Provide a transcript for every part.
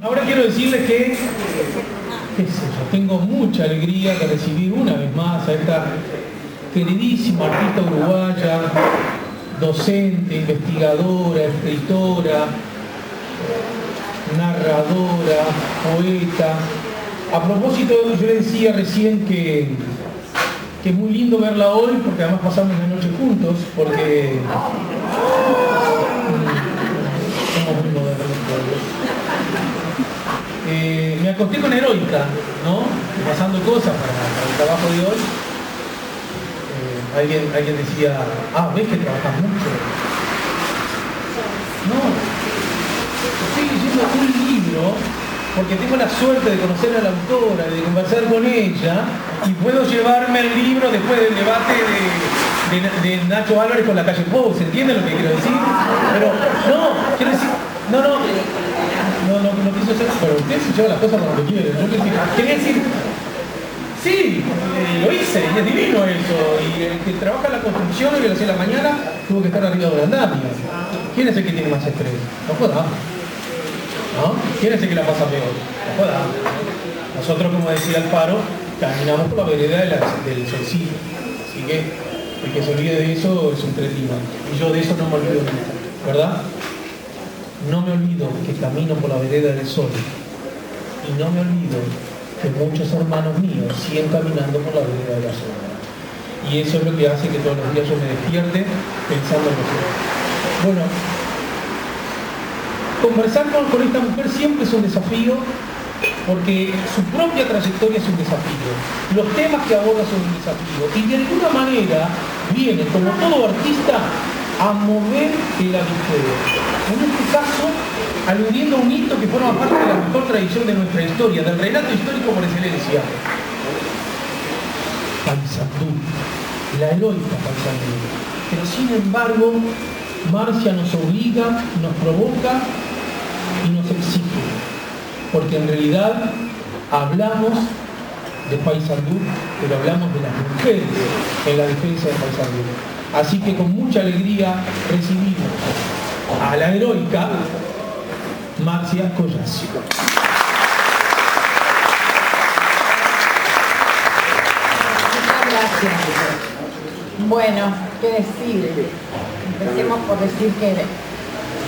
Ahora quiero decirles que, qué sé yo, tengo mucha alegría de recibir una vez más a esta queridísima artista uruguaya, docente, investigadora, escritora, narradora, poeta. A propósito, yo le decía recién que es muy lindo verla hoy, porque además pasamos la noche juntos, porque somos muy modernos todos. Me acosté con Heroica, ¿no? Pasando cosas para el trabajo de hoy. Alguien decía, ¿ves que trabajas mucho? No, estoy leyendo un libro porque tengo la suerte de conocer a la autora, de conversar con ella, y puedo llevarme el libro después del debate de Nacho Álvarez con la calle Pou. ¿Se entiende lo que quiero decir? Pero no, quiero decir, no quiso hacer, pero usted se lleva las cosas cuando quiere. Quería decir, sí, lo hice, y es divino eso. Y el que trabaja en la construcción hoy a las 6 de la mañana tuvo que estar arriba de la andamia. ¿Quién es el que tiene más estrés? No joda. ¿No? ¿Quién es el que la pasa peor? No joda. Nosotros, como decía Alfaro, caminamos por la vereda del solcito. Así que el que se olvide de eso es un cretino. Y yo de eso no me olvido nunca, ¿verdad? No me olvido que camino por la vereda del sol. Y no me olvido que muchos hermanos míos siguen caminando por la vereda de la sombra. Y eso es lo que hace que todos los días yo me despierte pensando en vosotros. Bueno, conversar con esta mujer siempre es un desafío, porque su propia trayectoria es un desafío. Los temas que aborda son un desafío. Y de alguna manera viene, como todo artista, a mover el avispero. En este caso, aludiendo a un hito que forma parte de la mejor tradición de nuestra historia, del relato histórico por excelencia. Paysandú, la heroica Paysandú. Pero sin embargo, Marcia nos obliga, nos provoca y nos exige. Porque en realidad hablamos de Paysandú, pero hablamos de las mujeres en la defensa de Paysandú. Así que con mucha alegría recibimos a la heroica Marcia Collazo. Muchas gracias. Bueno, qué decir. Empecemos por decir que,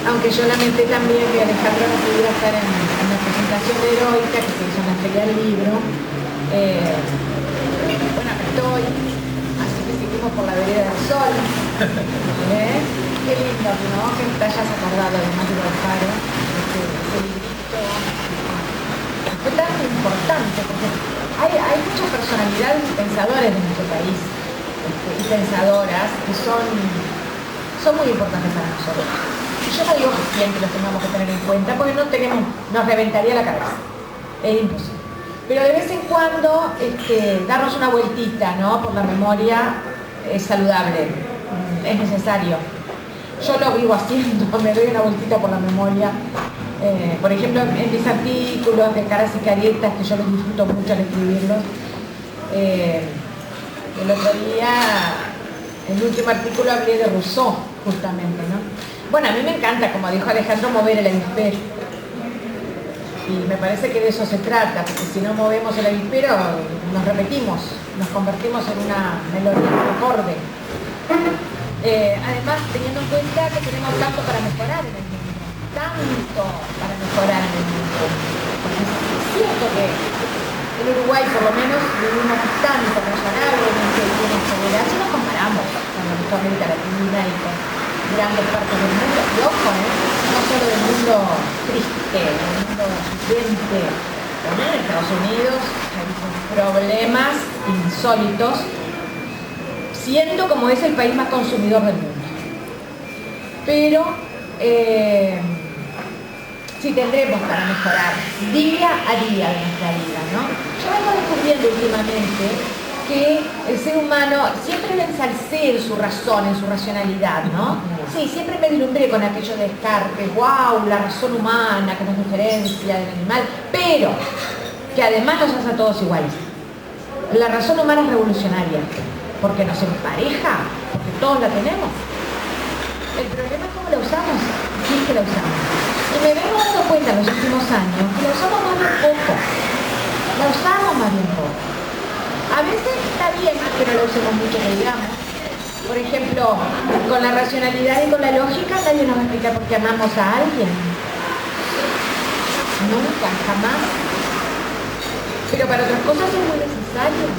aunque yo lamenté también que Alejandro no pudiera estar en la presentación de Heroica, que se hizo en la Feria del Libro, bueno, acá estoy, así que seguimos por la vereda del sol. Qué lindo, ¿no? Que te hayas acordado además de Alfaro, ese librito. Fue tan importante, porque hay muchas personalidades y pensadores de nuestro país, y pensadoras, que son muy importantes para nosotros. Y yo no digo que siempre los tengamos que tener en cuenta, porque nos reventaría la cabeza. Es imposible. Pero de vez en cuando, darnos una vueltita, ¿no?, por la memoria es saludable, es necesario. Yo lo vivo haciendo, me doy una vueltita por la memoria. Por ejemplo, en mis artículos de Caras y Caretas, que yo los disfruto mucho al escribirlos, el otro día, en el último artículo hablé de Rousseau, justamente, ¿no? Bueno, a mí me encanta, como dijo Alejandro, mover el avispero. Y me parece que de eso se trata, porque si no movemos el avispero, nos repetimos, nos convertimos en una melodía, en un acorde. Además, teniendo en cuenta que tenemos tanto para mejorar en el mundo, tanto para mejorar en el mundo. Porque es cierto que en Uruguay, por lo menos, vivimos tanto razonablemente bien en general, si nos comparamos con el resto de América Latina y con grandes partes del mundo, y ojo, no solo del mundo triste, del mundo sufriente, también en Estados Unidos hay problemas insólitos, siendo como es el país más consumidor del mundo. Pero sí tendremos para mejorar día a día de nuestra vida, ¿no? Yo vengo descubriendo últimamente que el ser humano siempre va a ensalcer su razón, en su racionalidad, ¿no? Sí, siempre me deslumbré con aquello de Descartes, wow, la razón humana que nos diferencia del animal, pero que además nos hace a todos iguales. La razón humana es revolucionaria, porque nos empareja, porque todos la tenemos. El problema es cómo la usamos, si es que la usamos. Y me vengo dando cuenta en los últimos años que la usamos más bien poco. La usamos más bien poco. A veces está bien que no la usemos mucho, que digamos. Por ejemplo, con la racionalidad y con la lógica nadie nos va a explicar por qué amamos a alguien. Nunca, jamás. Pero para otras cosas es muy necesario. Y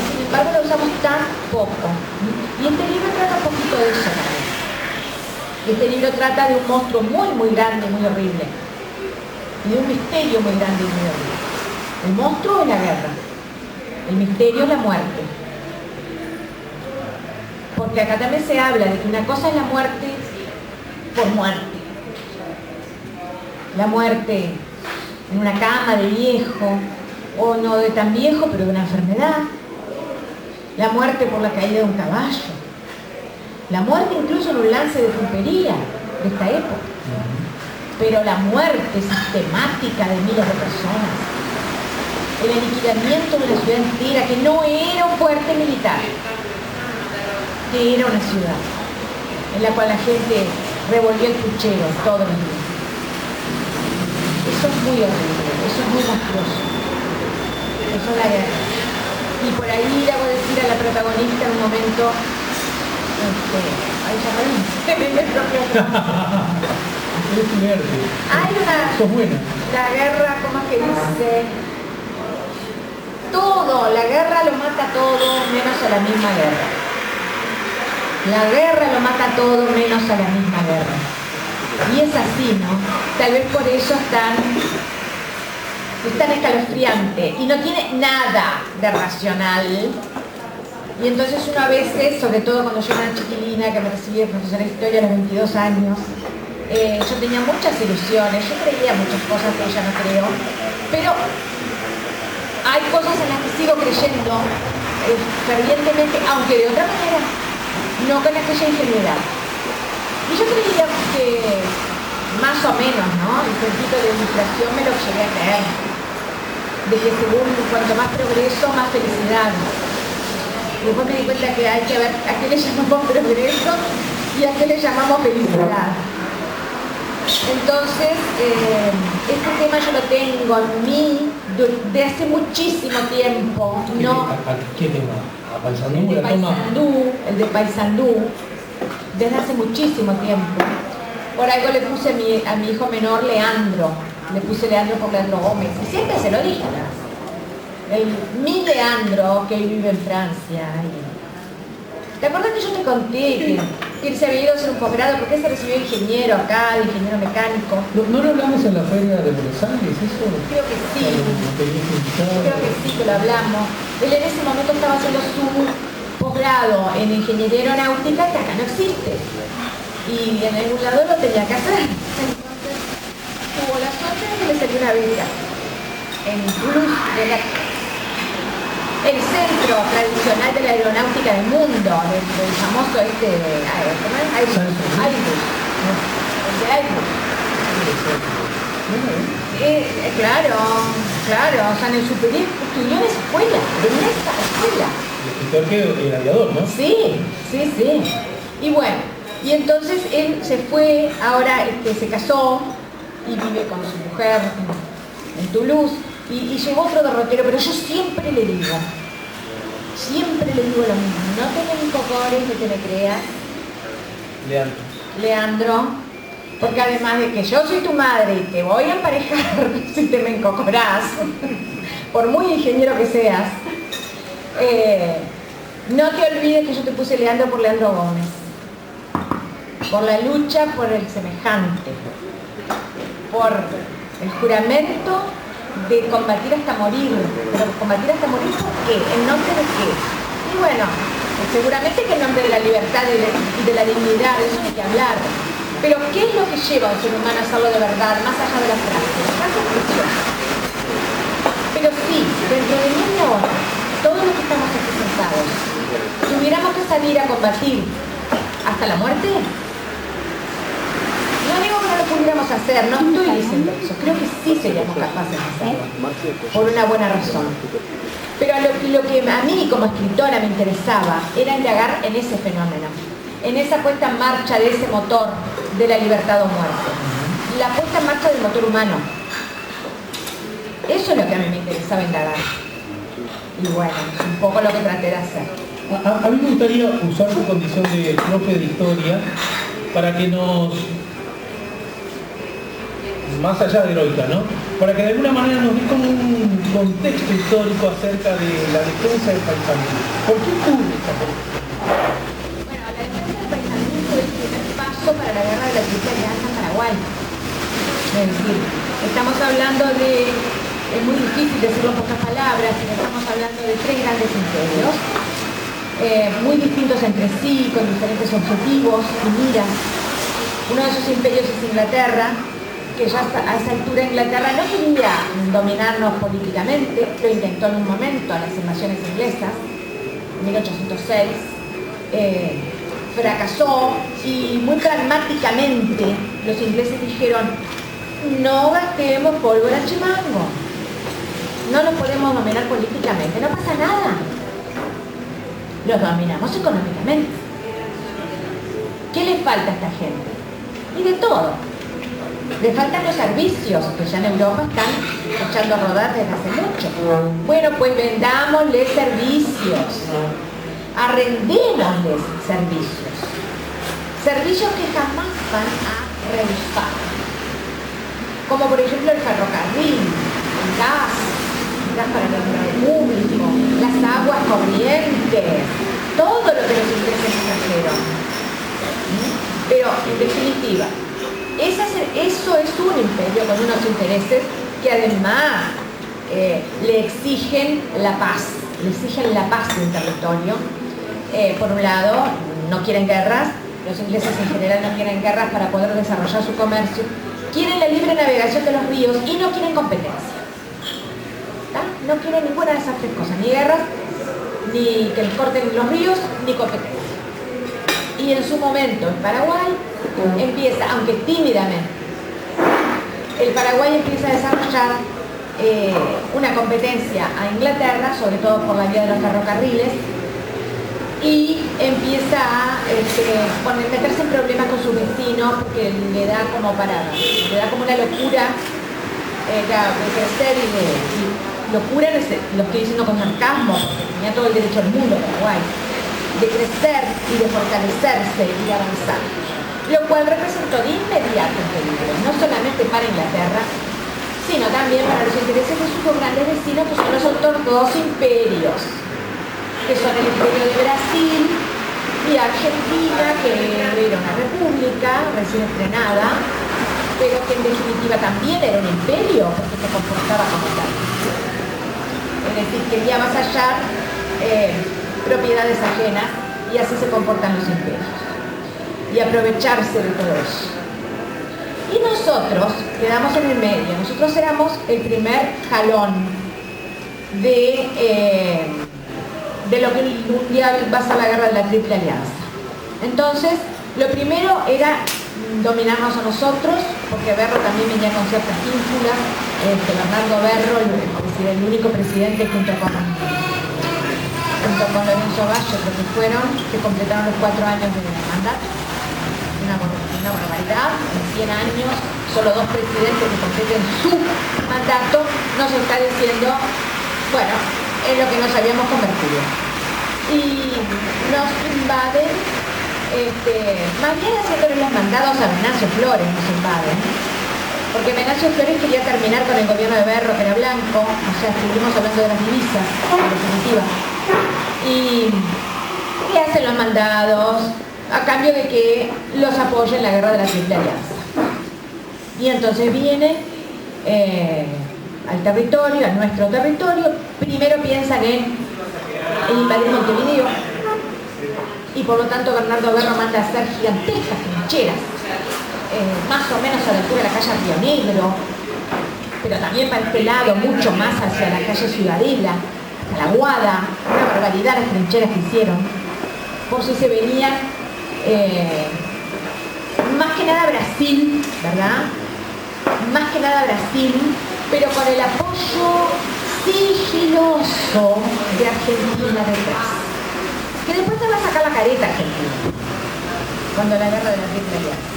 sin embargo la usamos tan poco. Y este libro trata un poquito de eso también. Este libro trata de un monstruo muy, muy grande, muy horrible. Y de un misterio muy grande y muy horrible. El monstruo es la guerra. El misterio es la muerte. Porque acá también se habla de que una cosa es la muerte por muerte. La muerte en una cama de viejo, o no de tan viejo, pero de una enfermedad. La muerte por la caída de un caballo. La muerte incluso en un lance de pulpería de esta época. Pero la muerte sistemática de miles de personas. El aniquilamiento de una ciudad entera que no era un fuerte militar, que era una ciudad en la cual la gente revolvió el puchero todos los días. Eso es muy horrible, eso es muy monstruoso. Eso es la guerra. Y por ahí le hago decir a la protagonista en un momento, ahí ya hay una, la guerra, ¿cómo es que dice? Todo, la guerra lo mata todo menos a la misma guerra. La guerra lo mata todo menos a la misma guerra. Y es así, ¿no? Tal vez por eso es tan escalofriante y no tiene nada de racional. Y entonces uno a veces, sobre todo cuando yo era una chiquilina que me recibí de profesora de historia a los 22 años, yo tenía muchas ilusiones, yo creía muchas cosas que ella no creo, pero hay cosas en las que sigo creyendo fervientemente, aunque de otra manera, no con aquella ingenuidad. Y yo creía que más o menos, ¿no? El sentido de ilustración me lo llegué a creer. De que según cuanto más progreso, más felicidad. Y después me di cuenta que hay que ver a qué le llamamos progreso y a qué le llamamos felicidad. Entonces, este tema yo lo tengo en mí de hace muchísimo tiempo. ¿Qué tema? ¿A Paysandú? El de Paysandú, desde hace muchísimo tiempo. Por algo le puse a mi hijo menor Leandro. Le puse Leandro por Leandro Gómez. Y siempre se lo dije. Mi Leandro, que hoy vive en Francia. ¿Te acuerdas que yo te conté que él se había ido a hacer un posgrado? Porque él se recibió de ingeniero acá, de ingeniero mecánico. ¿No lo hablamos en la feria de Buenos Aires, eso? Creo que sí. Creo que sí que lo hablamos. Él en ese momento estaba haciendo su posgrado en ingeniería aeronáutica, que acá no existe. Y en algún lado lo tenía que hacer. Entonces tuvo la suerte de que le salió una beca en Toulouse, el centro tradicional de la aeronáutica del mundo, del famoso Airbus. Claro, o sea, en el superior estudió en esa escuela, El escritor que el aviador, ¿no? Sí. Y bueno, y entonces él se fue, ahora se casó y vive con su mujer en Toulouse. Y llegó otro derrotero, pero yo siempre le digo lo mismo, no te me encocores, ni te me creas. Leandro, porque además de que yo soy tu madre y te voy a emparejar si te me encocorás, por muy ingeniero que seas, no te olvides que yo te puse Leandro por Leandro Gómez, por la lucha por el semejante, por el juramento de combatir hasta morir. Pero combatir hasta morir, ¿por qué? ¿En nombre de qué? Y bueno, seguramente que en nombre de la libertad y de la dignidad, de eso hay que hablar. Pero ¿qué es lo que lleva al ser humano a hacerlo de verdad, más allá de la frase? La frase es preciosa. Pero sí, dentro de 1000 horas, todos los que estamos aquí sentados, tuviéramos que salir a combatir hasta la muerte. No digo que no lo pudiéramos hacer, no estoy diciendo eso, creo que sí seríamos capaces de hacerlo, por una buena razón. Pero lo que a mí como escritora me interesaba era indagar en ese fenómeno, en esa puesta en marcha de ese motor de la libertad o muerte. la puesta en marcha del motor humano. Eso es lo que a mí me interesaba indagar. Y bueno, es un poco lo que traté de hacer. A mí me gustaría usar tu condición de profe de historia para que nos, más allá de heroica, ¿no? Para que de alguna manera nos dé como un contexto histórico acerca de la defensa del paisamismo. ¿Por qué ocurre esta cosa? Bueno, la defensa del paisamismo fue el primer paso para la guerra de la Triple Alianza en Paraguay. Es decir, estamos hablando de, es muy difícil decirlo en pocas palabras, pero estamos hablando de tres grandes imperios, muy distintos entre sí, con diferentes objetivos y miras. Uno de esos imperios es Inglaterra, que ya a esa altura Inglaterra no quería dominarnos políticamente, lo intentó en un momento a las invasiones inglesas, en 1806, fracasó y muy pragmáticamente los ingleses dijeron: no gastemos pólvora chimango, no los podemos dominar políticamente, no pasa nada, los dominamos económicamente. ¿Qué le falta a esta gente? Y de todo. Le faltan los servicios, que ya en Europa están echando a rodar desde hace mucho. Bueno, pues vendámosles servicios, arrendémosles servicios. Servicios que jamás van a rehusar. Como por ejemplo el ferrocarril, el gas para el alumbrado público, las aguas corrientes, todo lo que los ingleses nos trajeron. Pero en definitiva, eso es un imperio con unos intereses que además le exigen la paz de un territorio. Por un lado, no quieren guerras, los ingleses en general no quieren guerras para poder desarrollar su comercio, quieren la libre navegación de los ríos y no quieren competencia. ¿Tá? No quieren ninguna de esas tres cosas, ni guerras, ni que les corten los ríos, ni competencia. Y en su momento en Paraguay empieza, aunque tímidamente, el Paraguay empieza a desarrollar una competencia a Inglaterra, sobre todo por la vía de los ferrocarriles, y empieza a meterse en problemas con sus vecinos porque le da como una locura de crecer locura, lo estoy diciendo con sarcasmo, porque tenía todo el derecho del mundo Paraguay, de crecer y de fortalecerse y de avanzar, lo cual representó de inmediato un peligro, no solamente para Inglaterra, sino también para los intereses de sus grandes vecinos, que son los otros dos imperios, que son el imperio de Brasil y Argentina, que era una república recién estrenada, pero que en definitiva también era un imperio, porque se comportaba como tal. Es decir, quería avasallar propiedades ajenas, y así se comportan los imperios, y aprovecharse de todo eso. Y nosotros quedamos en el medio, nosotros éramos el primer jalón de lo que un día va a ser la guerra de la Triple Alianza. Entonces, lo primero era dominarnos a nosotros, porque Berro también venía con ciertas ínfulas. Bernardo Berro, el único presidente junto con Lorenzo Baggio, creo que fueron, que completaron los 4 años de mandato. Una barbaridad. En 100 años, solo 2 presidentes que completen su mandato, nos está diciendo, bueno, en lo que nos habíamos convertido. Y nos invaden, más bien haciéndole los mandados a Venancio Flores, nos invaden. Porque Venancio Flores quería terminar con el gobierno de Berro, que era blanco, o sea, estuvimos hablando de las divisas, en definitiva. Y le hacen los mandados a cambio de que los apoye en la guerra de la Triple Alianza. Y entonces vienen al territorio, a nuestro territorio, primero piensan en invadir Montevideo, y por lo tanto Bernardo Berro manda a hacer gigantescas trincheras, más o menos a la altura de la calle Río Negro, pero también para este lado, mucho más hacia la calle Ciudadela, la Guada, una barbaridad las trincheras que hicieron, por si se venían, más que nada Brasil, ¿verdad? Más que nada Brasil, pero con el apoyo sigiloso de Argentina detrás, que después se va a sacar la careta Argentina cuando la guerra de la Triple Alianza.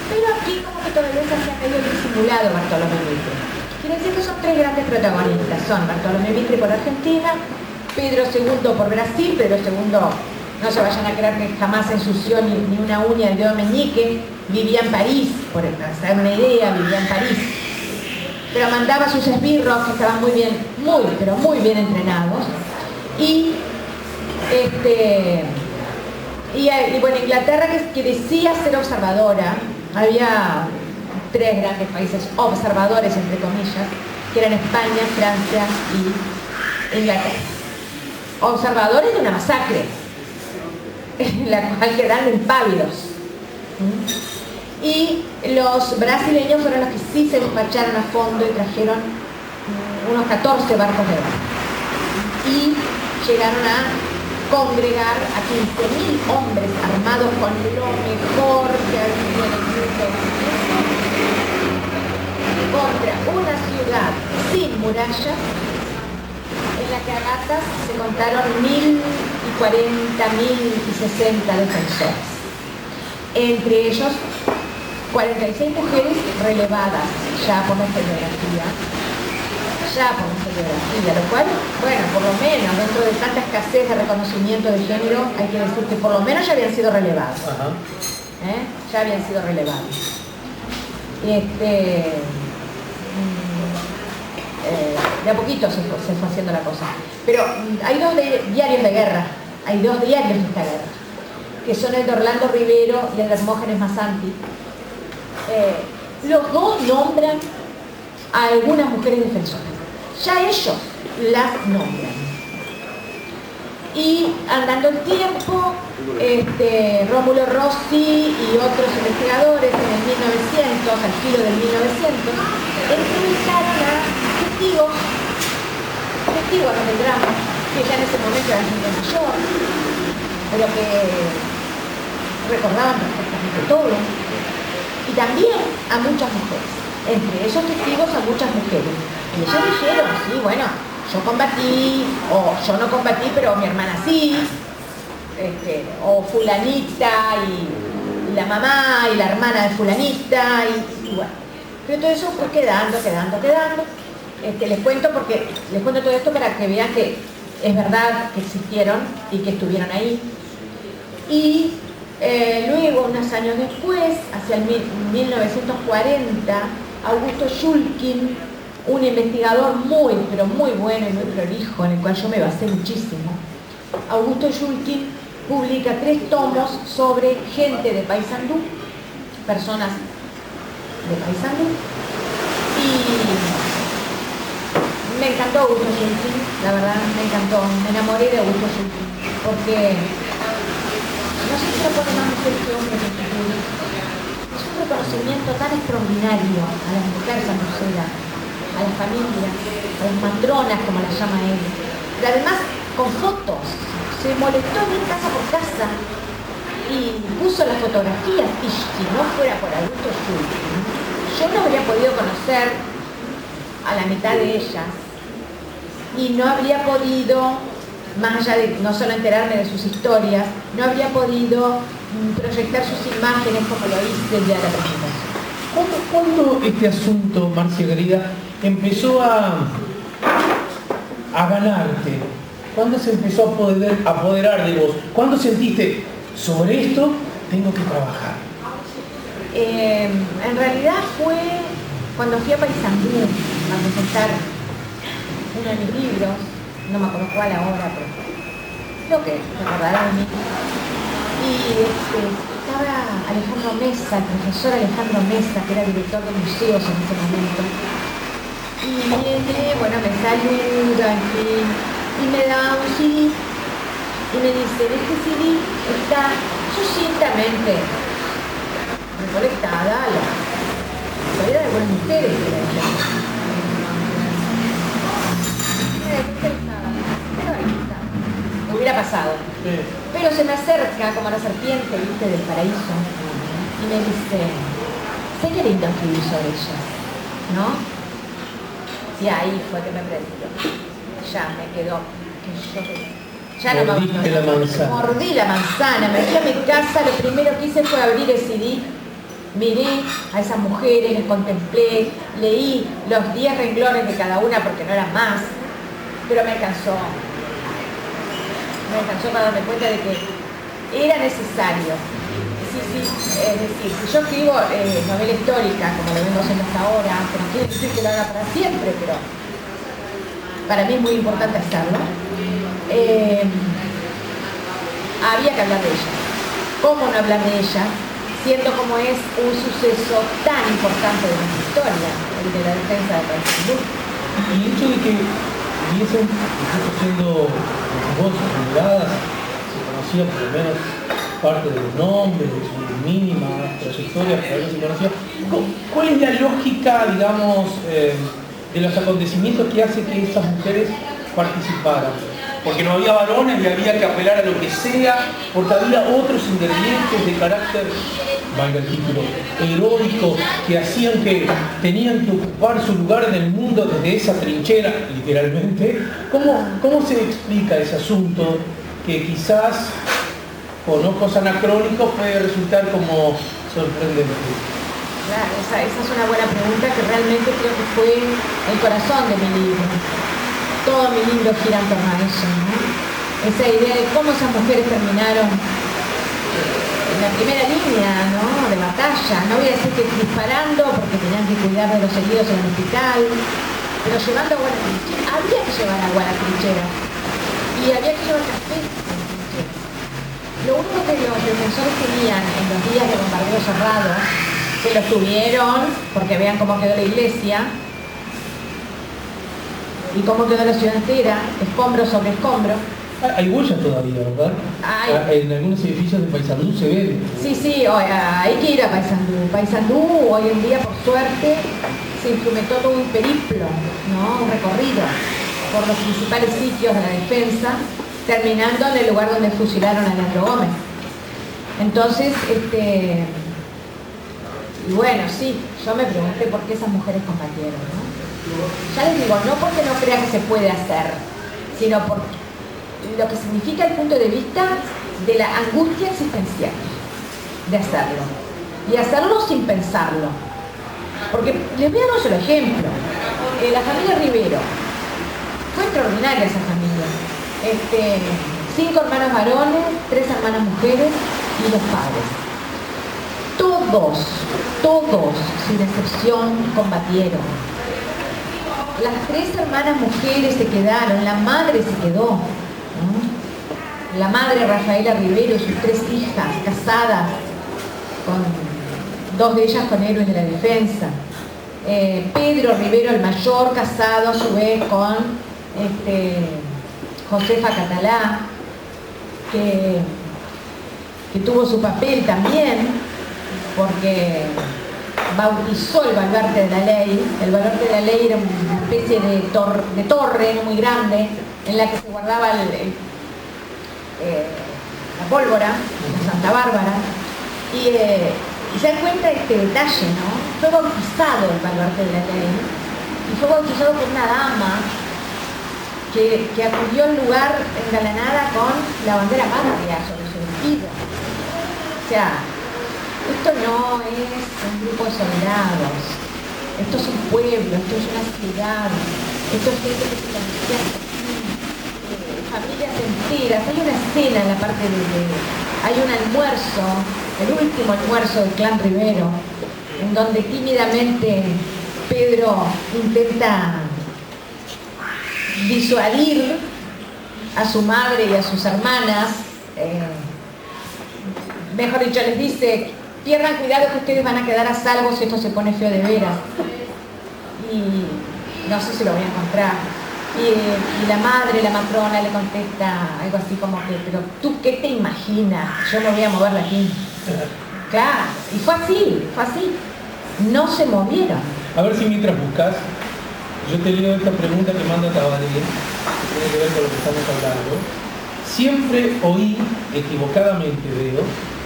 Pero aquí como que acto de violencia sea medio disimulado Bartolomé Mitre. Quiere decir que son tres grandes protagonistas, son Bartolomé Mitre por Argentina, Pedro II por Brasil. Pedro II, no se vayan a creer que jamás ensució ni una uña del dedo meñique, vivía en París, para hacer una idea, vivía en París. Pero mandaba a sus esbirros que estaban muy bien, pero muy bien entrenados. Y bueno, Inglaterra que decía ser observadora, había tres grandes países observadores, entre comillas, que eran España, Francia y Inglaterra. Observadores de una masacre, en la cual quedaron impávidos. Y los brasileños fueron los que sí se despacharon a fondo y trajeron unos 14 barcos de guerra. Y llegaron a congregar a 15.000 hombres armados con lo mejor que había en el mundo contra una ciudad sin murallas, en la que a gatas se contaron 1.040, 1.060 defensores. Entre ellos 46 mujeres relevadas ya por la historiografía, lo cual, bueno, por lo menos dentro de tanta escasez de reconocimiento de género, hay que decir que por lo menos ya habían sido relevados. Ya habían sido relevados. De a poquito se fue haciendo la cosa. Pero hay dos diarios de guerra, que son el de Orlando Rivero y el de Hermógenes Masanti. Los dos nombran a algunas mujeres defensoras. Ya ellos las nombran. Y andando el tiempo, Rómulo Rossi y otros investigadores en el 1900, al filo del 1900, entrevistaron a testigos del drama, que ya en ese momento eran gente mayor, pero que recordaban perfectamente todo. Y también a muchas mujeres, entre esos testigos a muchas mujeres. Y ellos dijeron, sí, bueno, yo combatí, o yo no combatí, pero mi hermana sí, o fulanita y la mamá y la hermana de fulanita, y bueno. Pero todo eso fue quedando. Les cuento todo esto para que vean que es verdad que existieron y que estuvieron ahí. Y luego, unos años después, hacia el 1940, Augusto Shulkin, un investigador muy bueno y muy prolijo, en el cual yo me basé muchísimo, Augusto Shulkin publica 3 tomos sobre gente de Paysandú, personas de Paysandú, y me encantó Augusto Shulkin, la verdad me encantó, me enamoré de Augusto Shulkin, porque no sé si lo pone más mujer que hombre en el futuro. Es un reconocimiento tan extraordinario a las mujeres sanduceras, a las familias, a las matronas, como las llama él. Pero además, con fotos. Se molestó en ir casa por casa y puso las fotografías. Y si no fuera por Augusto Shulkin, yo no habría podido conocer a la mitad de ellas. Y no habría podido, más allá de no solo enterarme de sus historias, no habría podido proyectar sus imágenes como lo hice el día de la presentación. ¿Cuándo este asunto, Marcia querida, empezó a ganarte? ¿Cuándo se empezó a apoderar de vos? ¿Cuándo sentiste, sobre esto tengo que trabajar? En realidad fue cuando fui a Paysandú a presentar uno de mis libros, no me acuerdo cuál ahora, pero creo que recordarán de mí. Y estaba Alejandro Mesa, el profesor Alejandro Mesa, que era director de museos en ese momento. Y viene, bueno, me saluda, en fin, y me da un CD, y me dice, en este CD está sucintamente recolectada la historia de algunas mujeres de la vida. Me hubiera pasado. Sí. Pero se me acerca como la serpiente, viste, del paraíso, y me dice, sé que lindo escribir sobre ellas, ¿no? Y ahí fue que me prendió. Ya me quedó, ya no mordiste la manzana. Mordí la manzana, me fui a mi casa, lo primero que hice fue abrir el CD miré a esas mujeres, les contemplé, leí los 10 renglones de cada una porque no eran más, pero me alcanzó para darme cuenta de que era necesario. Sí, es decir, si yo escribo novela histórica, como lo vengo haciendo hasta ahora, que no quiere decir que lo haga para siempre, pero para mí es muy importante hacerlo, había que hablar de ella. ¿Cómo no hablar de ella? Siendo como es un suceso tan importante de nuestra historia, el de la defensa de Paysandú. Y el hecho de que hubiesen, incluso siendo voces fundadas, se conocía por lo menos parte de los nombres, de su mínima trayectoria, pero no se conocía. ¿Cuál es la lógica, digamos, de los acontecimientos que hace que esas mujeres participaran? Porque no había varones y había que apelar a lo que sea, porque había otros ingredientes de carácter, valga el título, heroico, que hacían que tenían que ocupar su lugar en el mundo desde esa trinchera, literalmente. ¿Cómo se explica ese asunto que quizás, con ojos anacrónicos, puede resultar como sorprendente? Claro, esa es una buena pregunta que realmente creo que fue el corazón de mi libro. Todo mi libro gira en torno a eso, ¿no? Esa idea de cómo esas mujeres terminaron en la primera línea, ¿no?, de batalla. No voy a decir que disparando porque tenían que cuidar de los heridos en el hospital, pero llevando agua a la trinchera. Había que llevar agua a la trinchera y había que llevar café a la trinchera. Lo único que los defensores tenían en los días de bombardeo cerrado, que los tuvieron porque vean cómo quedó la iglesia y cómo quedó la ciudad entera, escombro sobre escombro. Hay huellas todavía, ¿verdad? En algunos edificios de Paysandú se ven. Sí, hay que ir a Paysandú. Paysandú hoy en día, por suerte, se instrumentó todo un periplo, ¿no?, un recorrido por los principales sitios de la defensa, terminando en el lugar donde fusilaron a Leandro Gómez. Entonces, y bueno, sí, yo me pregunté por qué esas mujeres combatieron, ¿no? Ya les digo, no porque no crea que se puede hacer, sino por lo que significa el punto de vista de la angustia existencial de hacerlo. Y hacerlo sin pensarlo. Porque les voy a dar un solo ejemplo. La familia Rivero. Fue extraordinaria esa familia. 5 hermanos varones, 3 hermanas mujeres y 2 padres. Todos, sin excepción, combatieron. Las 3 hermanas mujeres se quedaron, la madre se quedó, ¿no? La madre Rafaela Rivero y sus 3 hijas, casadas, con 2 de ellas con héroes de la defensa. Pedro Rivero, el mayor, casado a su vez con Josefa Catalá, que tuvo su papel también, porque bautizó el baluarte de la ley. El baluarte de la ley era una especie de torre no muy grande en la que se guardaba la pólvora de Santa Bárbara. Y se dan cuenta de este detalle, ¿no? Fue bautizado el baluarte de la ley y fue bautizado por una dama que acudió al lugar engalanada con la bandera patria sobre su vestido. O sea, esto no es un grupo de soldados, esto es un pueblo, esto es una ciudad, esto es gente que se conocía aquí, familias enteras. Hay una escena en la parte hay un almuerzo, el último almuerzo del clan Rivero, en donde tímidamente Pedro intenta disuadir a su madre y a sus hermanas, mejor dicho, les dice: pierdan cuidado que ustedes van a quedar a salvo si esto se pone feo de veras. Y no sé si lo voy a encontrar. Y la madre, la matrona, le contesta algo así como que: pero tú qué te imaginas, yo me voy a mover de aquí. Claro, y fue así. No se movieron. A ver si mientras buscas, yo te leo esta pregunta que manda Tabaré, que tiene que ver con lo que estamos hablando. Siempre oí, equivocadamente veo,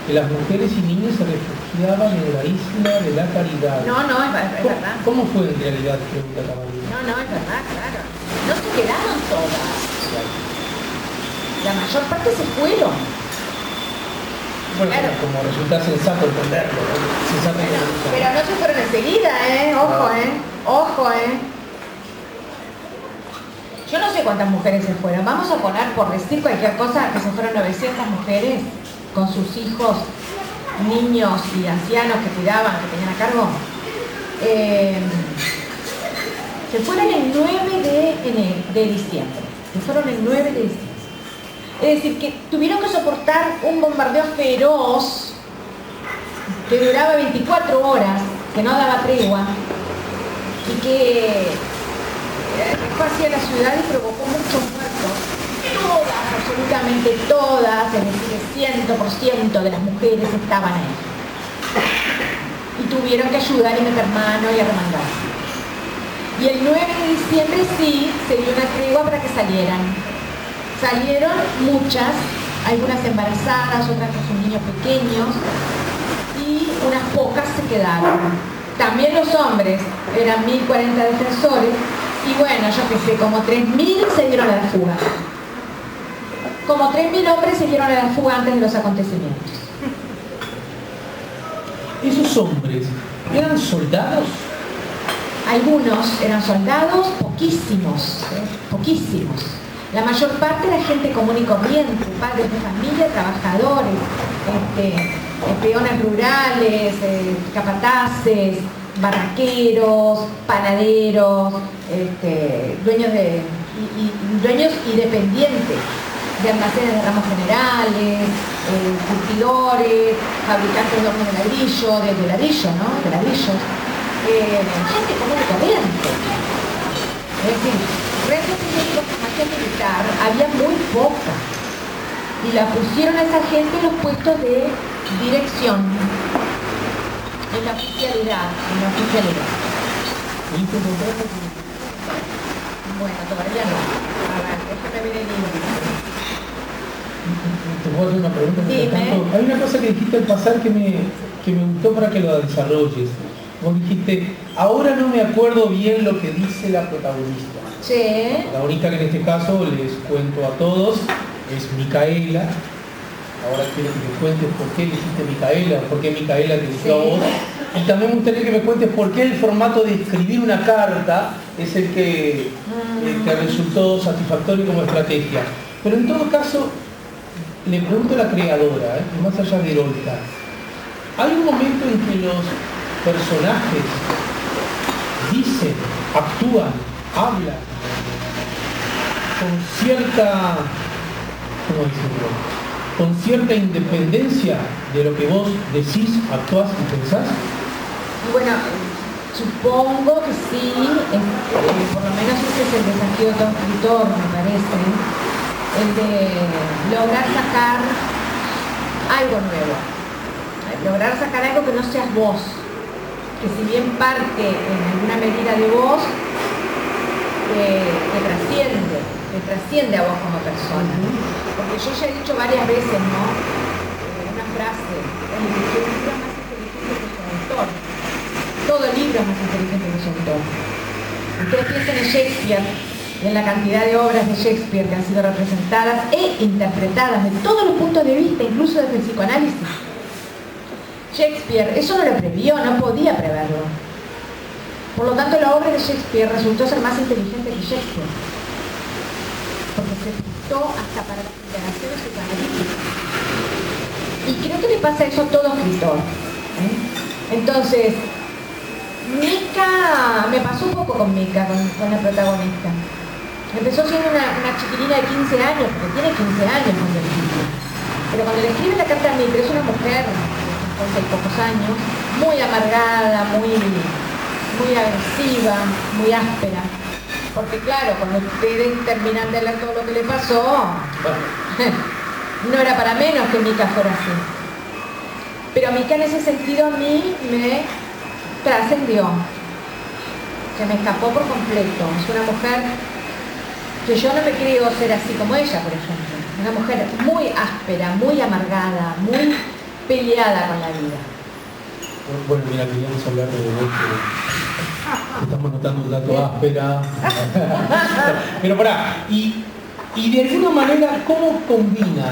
que las mujeres y niños se refugiaban en la isla de la Caridad. No, es verdad. ¿Cómo fue en realidad? Pregunta Tabaré. No, es verdad, claro. No se quedaron todas. La mayor parte se fueron. Bueno, claro. como resulta sensato entenderlo, ¿no? Sensato bueno, Pero no se fueron enseguida, ojo, ojo, Yo no sé cuántas mujeres se fueron. Vamos a poner, por decir cualquier cosa, que se fueron 900 mujeres con sus hijos, niños y ancianos que cuidaban, que tenían a cargo. Se fueron el 9 de diciembre. Se fueron el 9 de diciembre. Es decir, que tuvieron que soportar un bombardeo feroz que duraba 24 horas, que no daba tregua y que dejó hacia la ciudad y provocó muchos muertos. Todas, absolutamente todas, es decir, el 100% de las mujeres estaban ahí. Y tuvieron que ayudar y meter mano y arremangar. Y el 9 de diciembre sí, se dio una tregua para que salieran. Salieron muchas, algunas embarazadas, otras con sus niños pequeños, y unas pocas se quedaron. También los hombres, eran 1040 defensores, y bueno, yo qué sé, como 3000 se dieron a la fuga. Como 3000 hombres se dieron a la fuga antes de los acontecimientos. ¿Esos hombres eran soldados? Algunos eran soldados, poquísimos, poquísimos. La mayor parte era gente común y corriente, padres de familia, trabajadores, peones rurales, capataces, barraqueros, panaderos, dueños y dependientes de almacenes de ramos generales, curtidores, fabricantes de hornos de ladrillo, de ladrillo, ¿no? De ladrillos. Gente común y corriente. Es decir, realmente de formación militar había muy poca. Y la pusieron a esa gente en los puestos de dirección, en la oficialidad, Bueno, todavía no. A ver, déjame ver el libro. Te puedo hacer una pregunta. Dime. Hay una cosa que dijiste al pasar que me gustó para que lo desarrolles. Vos dijiste, ahora no me acuerdo bien lo que dice la protagonista. Sí. La protagonista, que en este caso les cuento a todos, es Micaela. Ahora quiero que me cuentes por qué elegiste Micaela, por qué Micaela te eligió a vos. Y también me gustaría que me cuentes por qué el formato de escribir una carta es el que te resultó satisfactorio como estrategia. Pero en todo caso, le pregunto a la creadora, más allá de Erolta, ¿hay un momento en que los personajes dicen, actúan, hablan con cierta, ¿cómo decirlo?, con cierta independencia de lo que vos decís, actuás y pensás? Bueno, supongo que sí, por lo menos ese es el desafío de todo escritor, me parece, el de lograr sacar algo nuevo, lograr sacar algo que no seas vos, que si bien parte en alguna medida de vos, te trasciende a vos como persona. Porque yo ya he dicho varias veces, ¿no? Una frase, el libro es más inteligente que su autor. Todo libro es más inteligente que su autor. Ustedes piensen en Shakespeare, en la cantidad de obras de Shakespeare que han sido representadas e interpretadas de todos los puntos de vista, incluso desde el psicoanálisis. Shakespeare, eso no lo previó, no podía preverlo. Por lo tanto, la obra de Shakespeare resultó ser más inteligente que Shakespeare, porque se prestó hasta para las indagaciones psicoanalíticas. Y creo que le pasa eso a todo escritor. Entonces, Mica, me pasó un poco con Mica, con la protagonista. Empezó siendo una chiquilina de 15 años, porque tiene 15 años cuando le escribe. Pero cuando le escribe la carta a Mica, es una mujer de 50 y pocos años, muy amargada, muy agresiva, muy áspera. Porque claro, cuando ustedes terminan de leer todo lo que le pasó, no era para menos que Mica fuera así. Pero Mica en ese sentido a mí me trascendió. Se me escapó por completo. Es una mujer que yo no me creo ser así como ella, por ejemplo. Una mujer muy áspera, muy amargada, muy peleada con la vida. Bueno, mira, queríamos hablar de vos, estamos notando un dato áspera. Pero pará, y de alguna manera, ¿cómo combina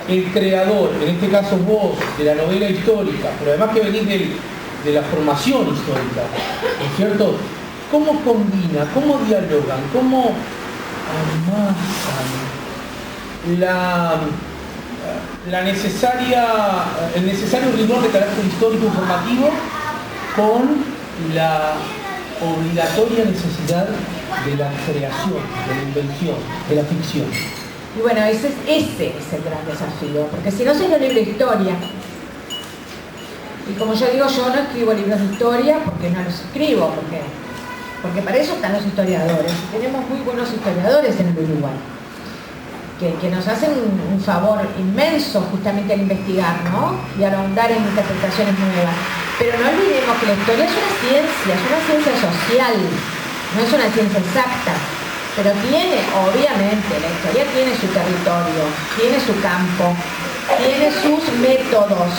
el creador, en este caso vos, de la novela histórica, pero además que venís de la formación histórica, ¿no es cierto? ¿Cómo combina, cómo dialogan, cómo amasan el necesario rigor de carácter histórico informativo con la obligatoria necesidad de la creación, de la invención, de la ficción? Y bueno, ese es el gran desafío, porque si no sería un libro de historia. Y como yo digo, yo no escribo libros de historia porque no los escribo, porque para eso están los historiadores. Tenemos muy buenos historiadores en el Uruguay, que nos hacen un favor inmenso justamente al investigar, ¿no? Y al ahondar en interpretaciones nuevas. Pero no olvidemos que la historia es una ciencia social, no es una ciencia exacta. Pero tiene, obviamente, la historia tiene su territorio, tiene su campo, tiene sus métodos.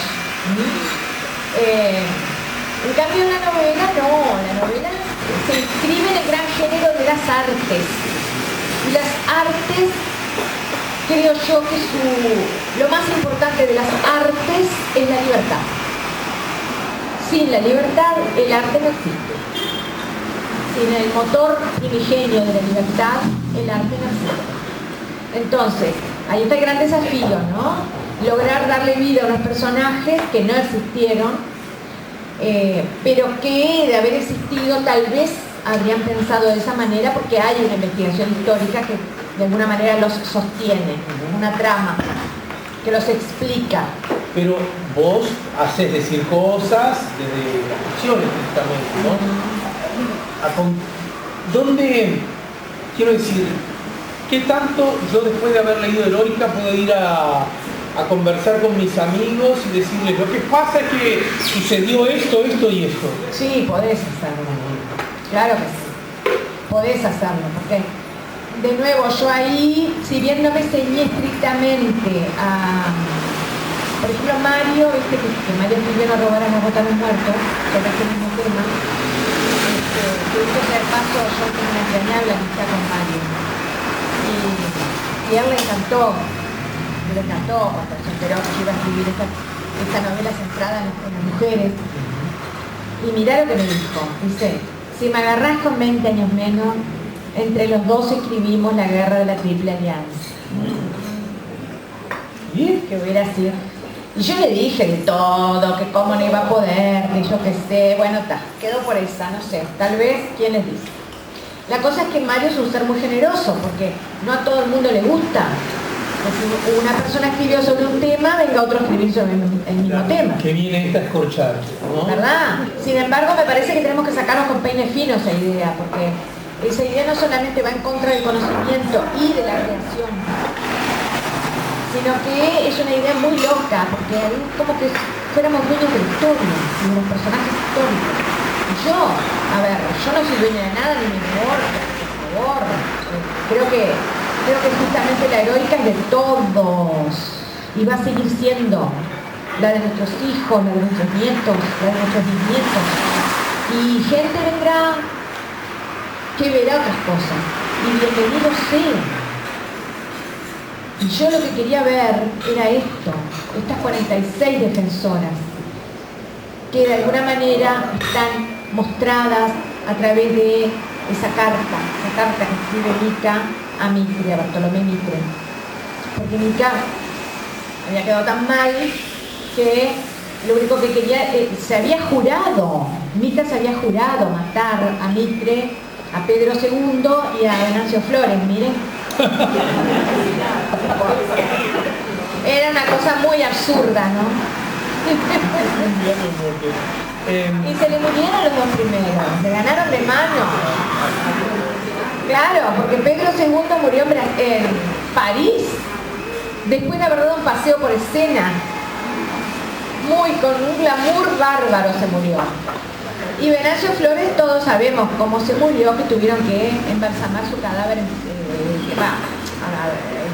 En cambio la novela no, la novela se inscribe en el gran género de las artes. Y las artes, creo yo que lo más importante de las artes es la libertad. Sin la libertad, el arte no existe. Sin el motor primigenio de la libertad, el arte no existe. Entonces, ahí está el gran desafío, ¿no? Lograr darle vida a unos personajes que no existieron, pero que de haber existido tal vez habrían pensado de esa manera porque hay una investigación histórica que de alguna manera los sostiene, una trama que los explica. Pero vos haces decir cosas desde las ficciones, justamente, ¿no? ¿Dónde, quiero decir, qué tanto yo después de haber leído Heroica puedo ir a conversar con mis amigos y decirles lo que pasa es que sucedió esto, esto y esto? Sí, podés hacerlo, claro que sí, podés hacerlo, porque de nuevo yo ahí, si bien no me ceñí estrictamente a, por ejemplo, Mario, viste que Mario escribió No robar a no botar un muerto, que era el mismo tema, que dicho sea el paso, yo tengo una entrañable amistad con Mario, y a él le encantó cuando se enteró que yo iba a escribir esta novela centrada en las mujeres. Y mirá lo que me dijo, dice: si me agarrás con 20 años menos, entre los dos escribimos La guerra de la Triple Alianza. ¿Y? Que hubiera sido. Y yo le dije de todo, que cómo no iba a poder, que yo qué sé, bueno, quedó por esa, no sé, tal vez, ¿quién les dice? La cosa es que Mario es un ser muy generoso, porque no a todo el mundo le gusta. Si una persona escribió sobre un tema, venga otro a escribir sobre el mismo tema. Que viene esta escorchar, ¿no? ¿Verdad? Sin embargo, me parece que tenemos que sacarnos con peine fino esa idea, porque esa idea no solamente va en contra del conocimiento y de la creación, sino que es una idea muy loca, porque ahí como que fuéramos dueños de la historia, de los personajes históricos. Y yo no soy dueña de nada, ni me importa, por favor. Creo que justamente la heroica es de todos y va a seguir siendo la de nuestros hijos, la de nuestros nietos, la de nuestros bisnietos. Y gente vendrá que verá otras cosas. Y bienvenido sea. Y yo lo que quería ver era esto, estas 46 defensoras, que de alguna manera están mostradas a través de esa carta que escribe Mica a Mitre, a Bartolomé Mitre. Porque Mica había quedado tan mal que lo único que quería, Mica se había jurado matar a Mitre, a Pedro II y a Venancio Flores, miren. Era una cosa muy absurda, ¿no? Y se le murieron los dos primeros, se ganaron de mano. Claro, porque Pedro II murió en París, después de haber dado un paseo por escena, con un glamour bárbaro se murió. Y Venancio Flores, todos sabemos cómo se murió, que tuvieron que embalsamar su cadáver, el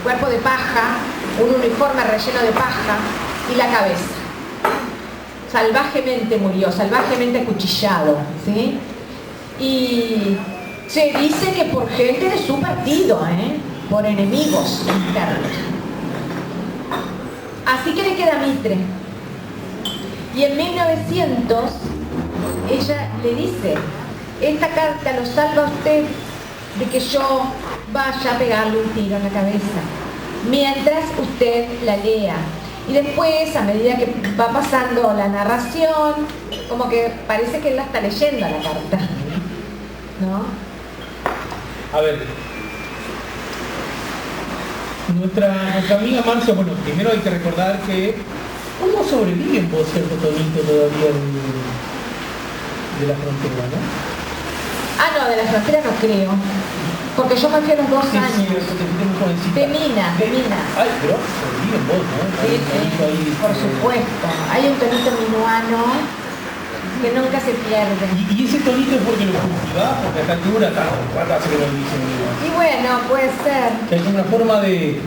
cuerpo de paja, un uniforme relleno de paja y la cabeza. Salvajemente murió, salvajemente acuchillado, ¿sí? Y se dice que por gente de su partido, por enemigos internos. Así que le queda Mitre. Y en 1900 le dice, esta carta lo salva a usted de que yo vaya a pegarle un tiro en la cabeza, mientras usted la lea. Y después, a medida que va pasando la narración, como que parece que él la está leyendo la carta, ¿no? A ver, nuestra amiga Marcia, bueno, primero hay que recordar que ¿cómo sobreviven por cierto tonito todavía de la frontera, no? Ah, no, de la frontera no creo. Porque yo me fui a los 2 años. Sí, de Mina. Ay, pero sobreviven vos, ¿no? Sí, por supuesto. Hay un tonito minuano que nunca se pierde. ¿Y ese tonito es porque lo cultivás? Porque acá dura tanto. ¿Cuánto hace que lo dicen? Y bueno, puede ser. Que hay una forma de...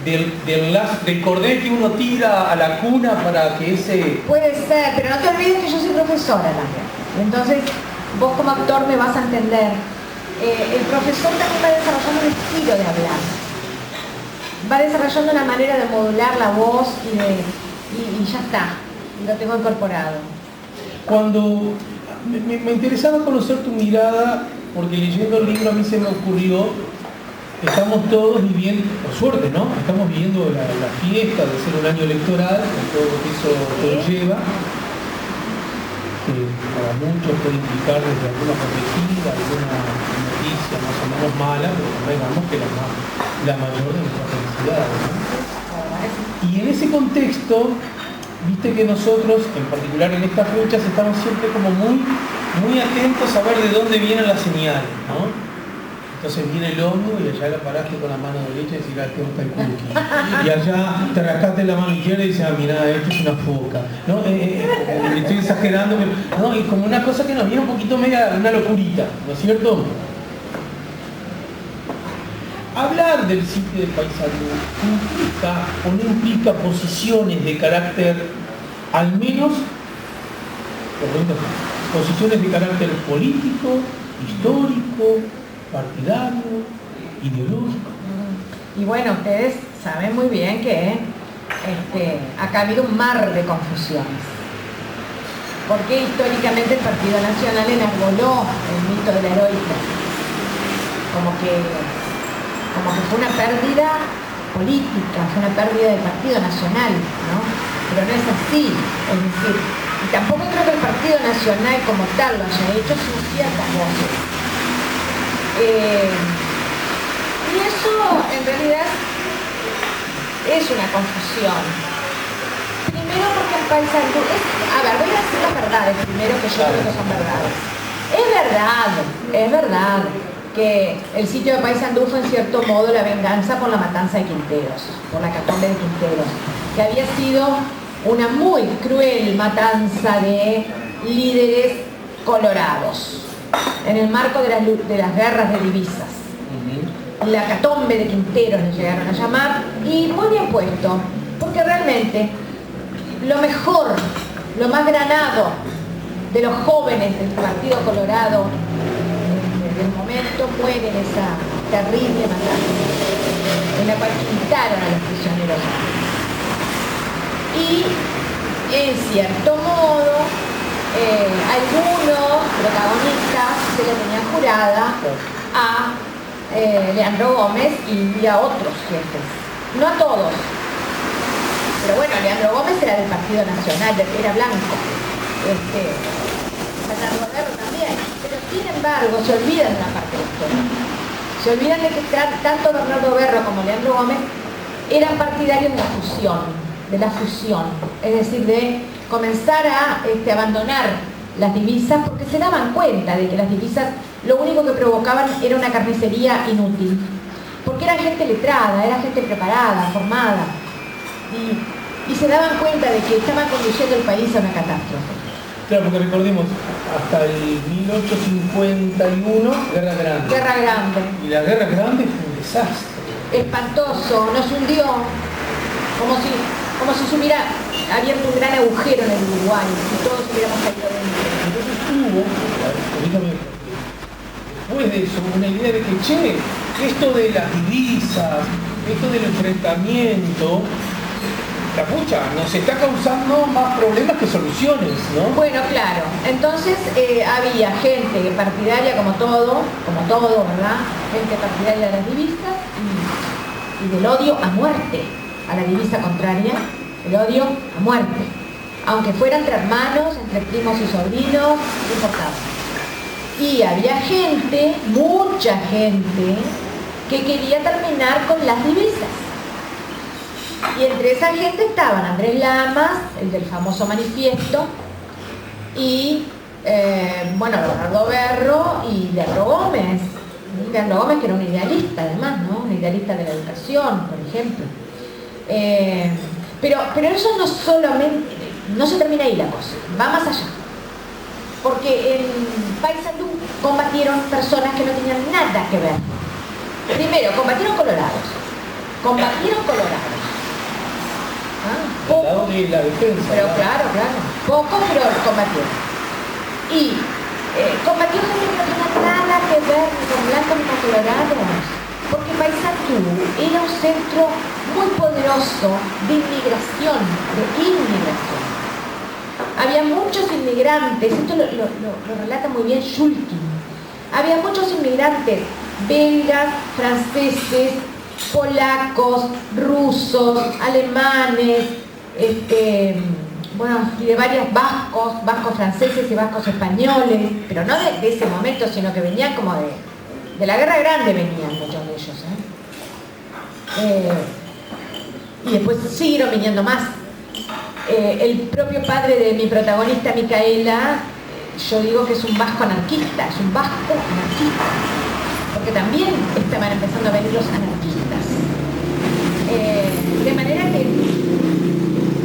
del cordel que uno tira a la cuna para que ese... Puede ser, pero no te olvides que yo soy profesora también. Entonces, vos como actor me vas a entender. El profesor también va desarrollando un estilo de hablar. Va desarrollando una manera de modular la voz y ya está. Lo tengo incorporado. Cuando... Me interesaba conocer tu mirada, porque leyendo el libro a mí se me ocurrió, estamos todos viviendo, por suerte, ¿no? Estamos viviendo la fiesta de ser un año electoral, con todo lo que eso conlleva, que para muchos puede implicar desde alguna perspectiva, alguna noticia más o menos mala, pero digamos que la mayor de nuestras felicidades, ¿no? Y en ese contexto, viste que nosotros, en particular en estas fechas, estamos siempre como muy atentos a ver de dónde vienen las señales, ¿no? Entonces viene el hombro y allá la paraste con la mano derecha y decís, ah, este está el cookie. Y allá te rascaste la mano izquierda y dices, ah, mirá, esto es una foca. ¿No? Estoy exagerando, pero no, es como una cosa que nos viene un poquito media, una locurita, ¿no es cierto? Hablar del sitio de Paysandú implica o no implica posiciones de carácter, al menos, posiciones de carácter político, histórico, partidario, ideológico. Y bueno, ustedes saben muy bien que acá ha habido un mar de confusiones. Porque históricamente el Partido Nacional enarboló el mito de la heroica. Como que fue una pérdida política, fue una pérdida del Partido Nacional, ¿no? Pero no es así. Es decir, y tampoco creo que el Partido Nacional como tal lo haya hecho sin ciertas voces. Y eso en realidad es una confusión. Primero porque el Paysandú a ver, voy a decir las verdades primero, que yo creo que son verdades. Es verdad que el sitio de Paysandú fue en cierto modo la venganza por la matanza de Quinteros, por la catombe de Quinteros, que había sido una muy cruel matanza de líderes colorados en el marco de las guerras de divisas. La catombe de Quinteros le llegaron a llamar, y muy bien puesto, porque realmente lo mejor, lo más granado de los jóvenes del Partido Colorado del momento muere en esa terrible matanza en la cual quitaron a los prisioneros. Y en cierto modo algunos protagonistas se le tenían jurada a Leandro Gómez y a otros jefes, no a todos, pero bueno, Leandro Gómez era del Partido Nacional, era blanco, Bernardo Berro también, pero sin embargo se olvidan de una parte de la historia, se olvidan de que tanto Bernardo Berro como Leandro Gómez eran partidarios de la fusión, es decir, de comenzar a abandonar las divisas, porque se daban cuenta de que las divisas lo único que provocaban era una carnicería inútil, porque era gente letrada, era gente preparada, formada, y se daban cuenta de que estaban conduciendo el país a una catástrofe. Claro, porque recordemos, hasta el 1851, Guerra Grande. Guerra Grande. Y la Guerra Grande fue un desastre. Espantoso, nos hundió, como si se hubiera abierto un gran agujero en el Uruguay, y todos hubiéramos caído dentro. Entonces tuvo, después de eso, una idea de que, esto de las divisas, esto del enfrentamiento, la pucha, nos está causando más problemas que soluciones, ¿no? Bueno, claro. Entonces había gente partidaria como todo, ¿verdad? Gente partidaria de las divisas y del odio a muerte, a la divisa contraria, el odio a muerte. Aunque fuera entre hermanos, entre primos y sobrinos, no importaba. Y había gente, mucha gente, que quería terminar con las divisas. Y entre esa gente estaban Andrés Lamas, el del famoso manifiesto, y Bernardo Berro y Leandro Gómez. Leandro Gómez, que era un idealista además, ¿no? Un idealista de la educación, por ejemplo. Pero eso no solamente, no se termina ahí la cosa, va más allá. Porque en Paysandú combatieron personas que no tenían nada que ver. Primero, combatieron colorados. Al lado de la defensa. Pero claro. Pocos, pero combatieron. Y combatió gente que no tenía nada que ver ni con blancos ni con colorados. Porque Paysandú era un centro muy poderoso de inmigración. Había muchos inmigrantes, esto lo relata muy bien Shulkin. Había muchos inmigrantes belgas, franceses, polacos, rusos, alemanes, y de varios vascos franceses y vascos españoles, pero no de ese momento, sino que venían como de la Guerra Grande, venían muchos de ellos. Y después siguieron viniendo más. El propio padre de mi protagonista, Micaela, yo digo que es un vasco anarquista, porque también estaban empezando a venir los anarquistas. De manera que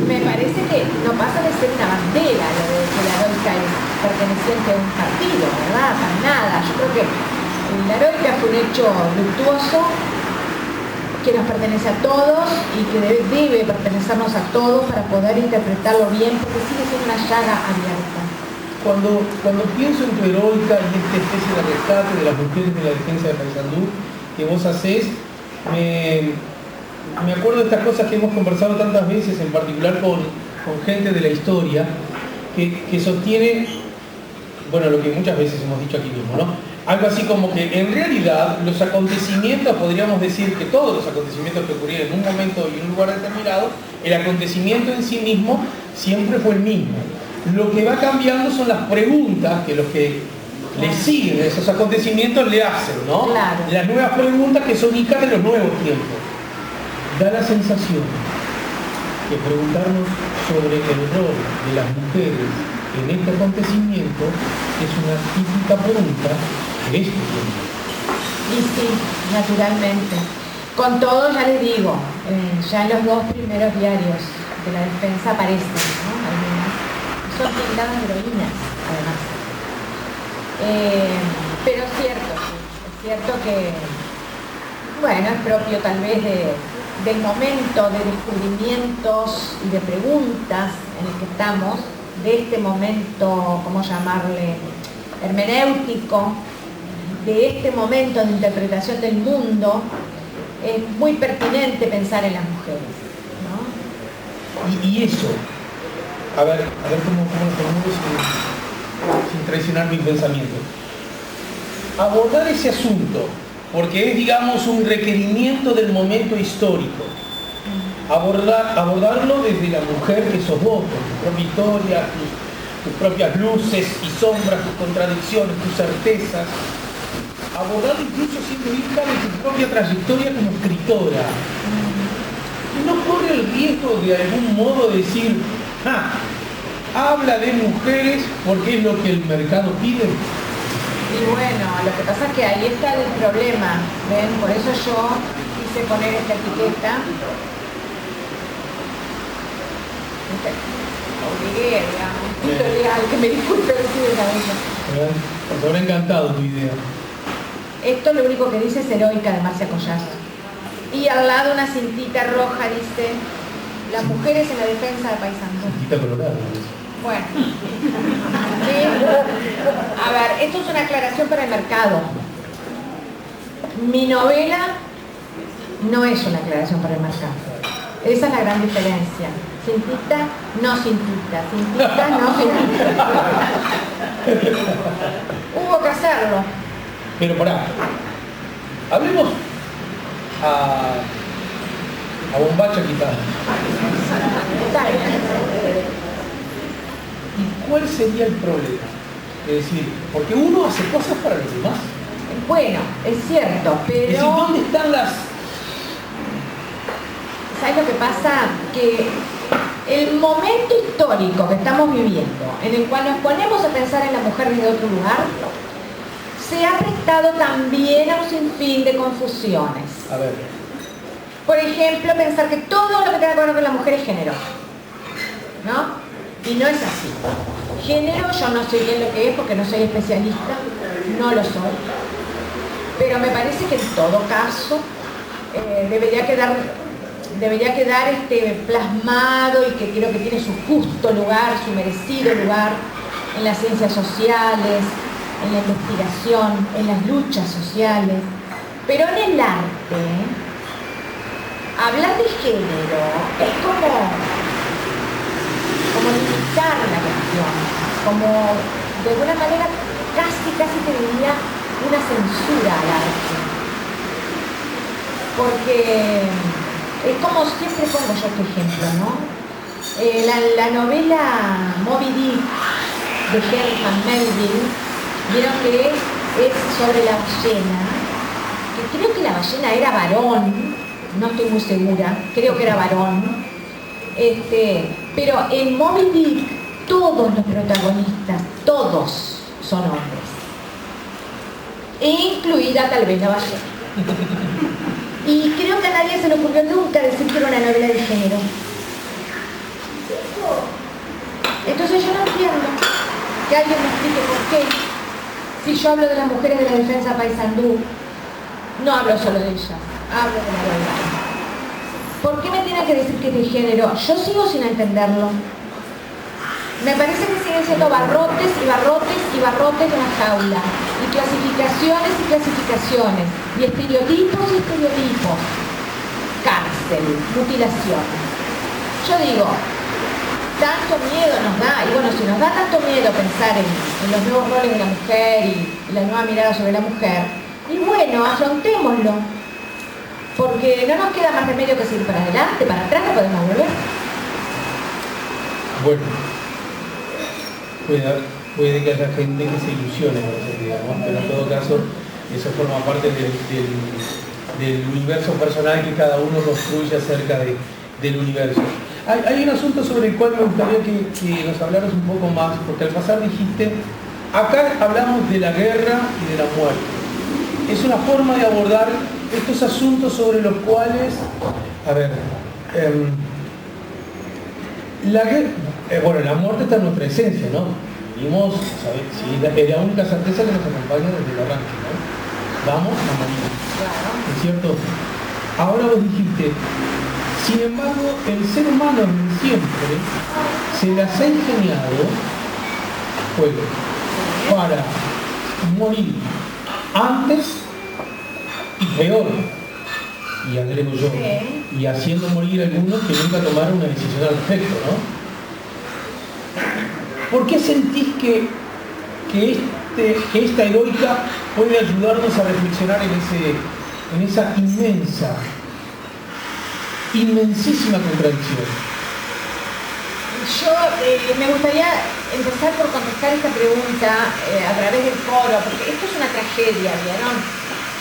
me parece que no pasa de ser una bandera lo de que la heroica es perteneciente a un partido, ¿verdad? Para nada. Yo creo que la heroica fue un hecho luctuoso que nos pertenece a todos y que debe pertenecernos a todos para poder interpretarlo bien, porque sigue siendo una llaga abierta. Cuando pienso en tu heroica y esta especie de rescate de las mujeres de la defensa de Paysandú que vos hacés, me acuerdo de estas cosas que hemos conversado tantas veces, en particular con gente de la historia, que sostiene, lo que muchas veces hemos dicho aquí mismo, ¿no? Algo así como que en realidad los acontecimientos, podríamos decir que todos los acontecimientos que ocurrieron en un momento y en un lugar determinado, el acontecimiento en sí mismo siempre fue el mismo. Lo que va cambiando son las preguntas que los que le siguen a esos acontecimientos le hacen, ¿no? Claro. Las nuevas preguntas que son hijas de los nuevos tiempos. Da la sensación que preguntarnos sobre el rol de las mujeres en este acontecimiento es una típica pregunta de este tiempo. Y sí, naturalmente. Con todo, ya les digo, ya en los dos primeros diarios de la defensa aparecen, ¿no? Algunas. Son pintadas heroínas, además. Pero es cierto que, es propio tal vez del momento de descubrimientos y de preguntas en el que estamos, de este momento, ¿cómo llamarle?, hermenéutico, de este momento de interpretación del mundo, es muy pertinente pensar en las mujeres, ¿no? Y eso, a ver cómo lo formulo sin traicionar mi pensamiento. Abordar ese asunto, porque es, digamos, un requerimiento del momento histórico. Abordarlo desde la mujer que sos vos, con tu propia historia, tus propias luces y sombras, tus contradicciones, tus certezas. Abordarlo incluso siendo hija de tu propia trayectoria como escritora. Y no corre el riesgo de algún modo decir, habla de mujeres porque es lo que el mercado pide. Y bueno, lo que pasa es que ahí está el problema, ¿ven? Por eso yo quise poner esta etiqueta. Obligué, digamos, que me disculpe decir de cabeza. Nos habrá encantado tu idea. Esto lo único que dice es heroica de Marcia Collazo. Y al lado una cintita roja dice, las mujeres en la defensa de Paysandú. Cintita colorada. Bueno. A ver, esto es una aclaración para el mercado. Mi novela no es una aclaración para el mercado. Esa es la gran diferencia. Cintita, no cintita. Cintita, no cintita. Hubo que hacerlo. Pero pará, hablemos a bombacha quitada. ¿Y cuál sería el problema? Es decir, porque uno hace cosas para los demás. Bueno, es cierto, pero... Es decir, ¿dónde están las...? ¿Sabes lo que pasa? Que el momento histórico que estamos viviendo, en el cual nos ponemos a pensar en la mujer desde otro lugar, se ha prestado también a un sinfín de confusiones. A ver. Por ejemplo, pensar que todo lo que tenga que ver con la mujer es género, ¿no? Y no es así. Género, yo no sé bien lo que es porque no soy especialista, no lo soy. Pero me parece que en todo caso debería quedar plasmado, y que creo que tiene su justo lugar, su merecido lugar en las ciencias sociales, en la investigación, en las luchas sociales. Pero en el arte, hablar de género es como limitar la cuestión, como de alguna manera casi te diría una censura al arte. Porque es como siempre pongo yo este ejemplo, ¿no? La novela Moby Dick de Herman Melville, vieron que es sobre la ballena, que creo que la ballena era varón, no estoy muy segura, creo que era varón, pero en Moby Dick todos los protagonistas, todos son hombres, incluida tal vez la ballena. Y creo que a nadie se le ocurrió nunca decir que era una novela de género. Entonces yo no entiendo que alguien me explique por qué, si yo hablo de las mujeres de la defensa Paysandú, no hablo solo de ellas, hablo de la verdad. ¿Por qué me tiene que decir que es de género? Yo sigo sin entenderlo. Me parece que siguen siendo barrotes y barrotes y barrotes en la jaula, y clasificaciones y clasificaciones, y estereotipos y estereotipos, cárcel, mutilaciones. Yo digo, tanto miedo nos da, y bueno, si nos da tanto miedo pensar en los nuevos roles de la mujer y la nueva mirada sobre la mujer, y bueno, afrontémoslo, porque no nos queda más remedio que seguir para adelante, para atrás no podemos volver. Bueno, puede que haya gente que se ilusione con ese día, ¿no? Pero en todo caso, eso forma parte del universo personal que cada uno construye acerca del universo. Hay un asunto sobre el cual me gustaría que nos hablaras un poco más, porque al pasar dijiste, acá hablamos de la guerra y de la muerte. Es una forma de abordar estos asuntos sobre los cuales, a ver, la muerte está en nuestra esencia, ¿no? Vivimos, ¿sabes? Sí, es la única certeza que nos acompaña desde el arranque, ¿no? Vamos a morir. Claro. ¿Es cierto? Ahora vos dijiste, sin embargo, el ser humano siempre se las ha ingeniado para morir antes y peor, y agrego yo, y haciendo morir a algunos que nunca tomaron una decisión al respecto, ¿no? ¿Por qué sentís que esta heroica puede ayudarnos a reflexionar en esa inmensísima contradicción? Yo me gustaría empezar por contestar esta pregunta a través del foro, porque esto es una tragedia, ¿vieron?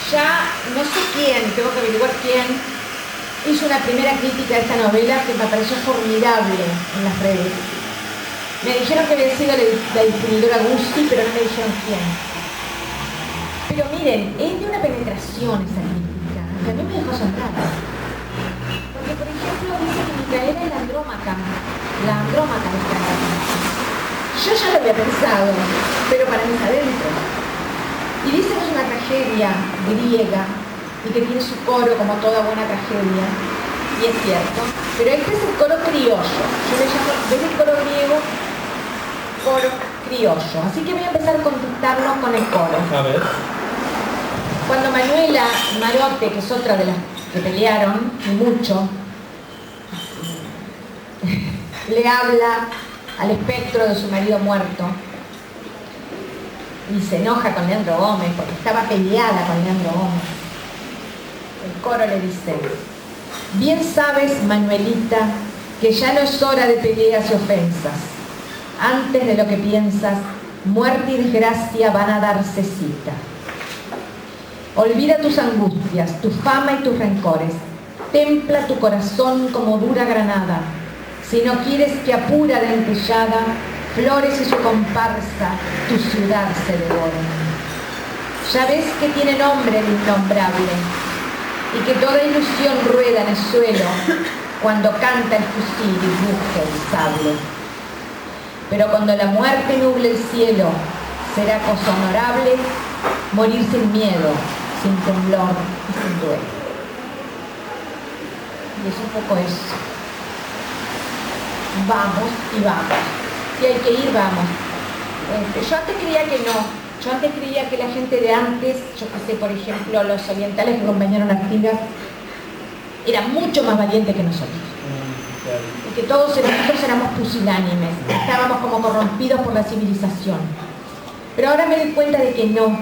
Ya no sé quién, tengo que averiguar quién, hizo una primera crítica a esta novela que me pareció formidable en las redes. Me dijeron que había sido la distribuidora Gusti, pero no me dijeron quién. Pero miren, es de una penetración esa crítica, que a mí me dejó asombrada. Porque, por ejemplo, dice que Micaela es la andrómaca de esta novela. Yo ya lo había pensado, pero para mis adentros. Y dice que es una tragedia griega y que tiene su coro como toda buena tragedia, y es cierto, pero este es el coro criollo. Yo le llamo, desde el coro griego, coro criollo. Así que voy a empezar a contestarlo con el coro. A ver. Cuando Manuela Marote, que es otra de las que pelearon, y mucho, le habla al espectro de su marido muerto y se enoja con Leandro Gómez porque estaba peleada con Leandro Gómez. El coro le dice: bien sabes, Manuelita, que ya no es hora de peleas y ofensas. Antes de lo que piensas, muerte y desgracia van a darse cita. Olvida tus angustias, tu fama y tus rencores. Templa tu corazón como dura granada. Si no quieres que a pura dentellada Flores y su comparsa tu ciudad se devoren. Ya ves que tiene nombre el innombrable y que toda ilusión rueda en el suelo cuando canta el fusil y ruge el sable. Pero cuando la muerte nuble el cielo, será cosa honorable morir sin miedo, sin temblor y sin duelo. Y es un poco eso. Vamos y vamos. Si hay que ir, vamos. Yo antes creía que no. Yo antes creía que la gente de antes, yo que sé, por ejemplo, los orientales que acompañaron a Artigas, eran mucho más valientes que nosotros. Y que todos éramos pusilánimes, estábamos como corrompidos por la civilización. Pero ahora me doy cuenta de que no.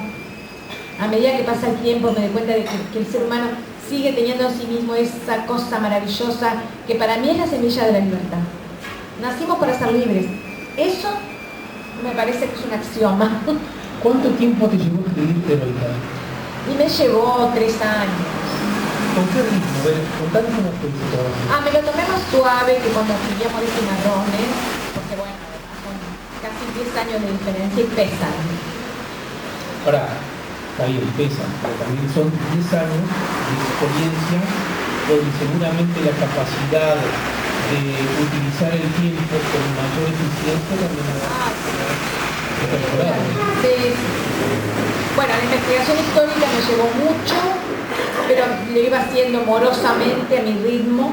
A medida que pasa el tiempo me doy cuenta de que el ser humano sigue teniendo en sí mismo esa cosa maravillosa que para mí es la semilla de la libertad. Nacimos para ser libres. Eso me parece que es un axioma. ¿Cuánto tiempo te llevó escribirte Heroica? Y me llevó 3 años. ¿Con qué ritmo? A ver, contanos cómo fue ese trabajo. Me lo tomé más suave que cuando escribíamos de Cimarrones, porque bueno, son casi 10 años de diferencia y pesan. Ahora, está bien, pesan, pero también son 10 años de experiencia donde seguramente la capacidad de utilizar el tiempo con mayor eficiencia también es mejorable. Sí. Bueno, la investigación histórica me llevó mucho, pero lo iba haciendo morosamente a mi ritmo.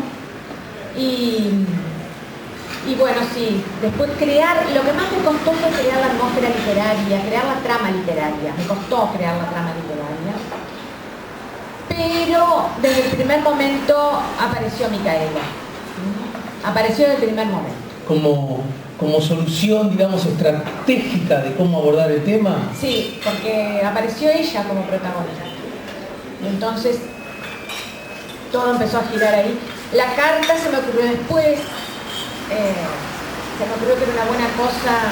Y bueno, sí, después lo que más me costó fue crear la atmósfera literaria, crear la trama literaria. Me costó crear la trama literaria. Pero desde el primer momento apareció Micaela. Apareció desde el primer momento. Como solución, digamos, estratégica de cómo abordar el tema. Sí, porque apareció ella como protagonista. Entonces, todo empezó a girar ahí. La carta se me ocurrió después. Se me ocurrió que era una buena cosa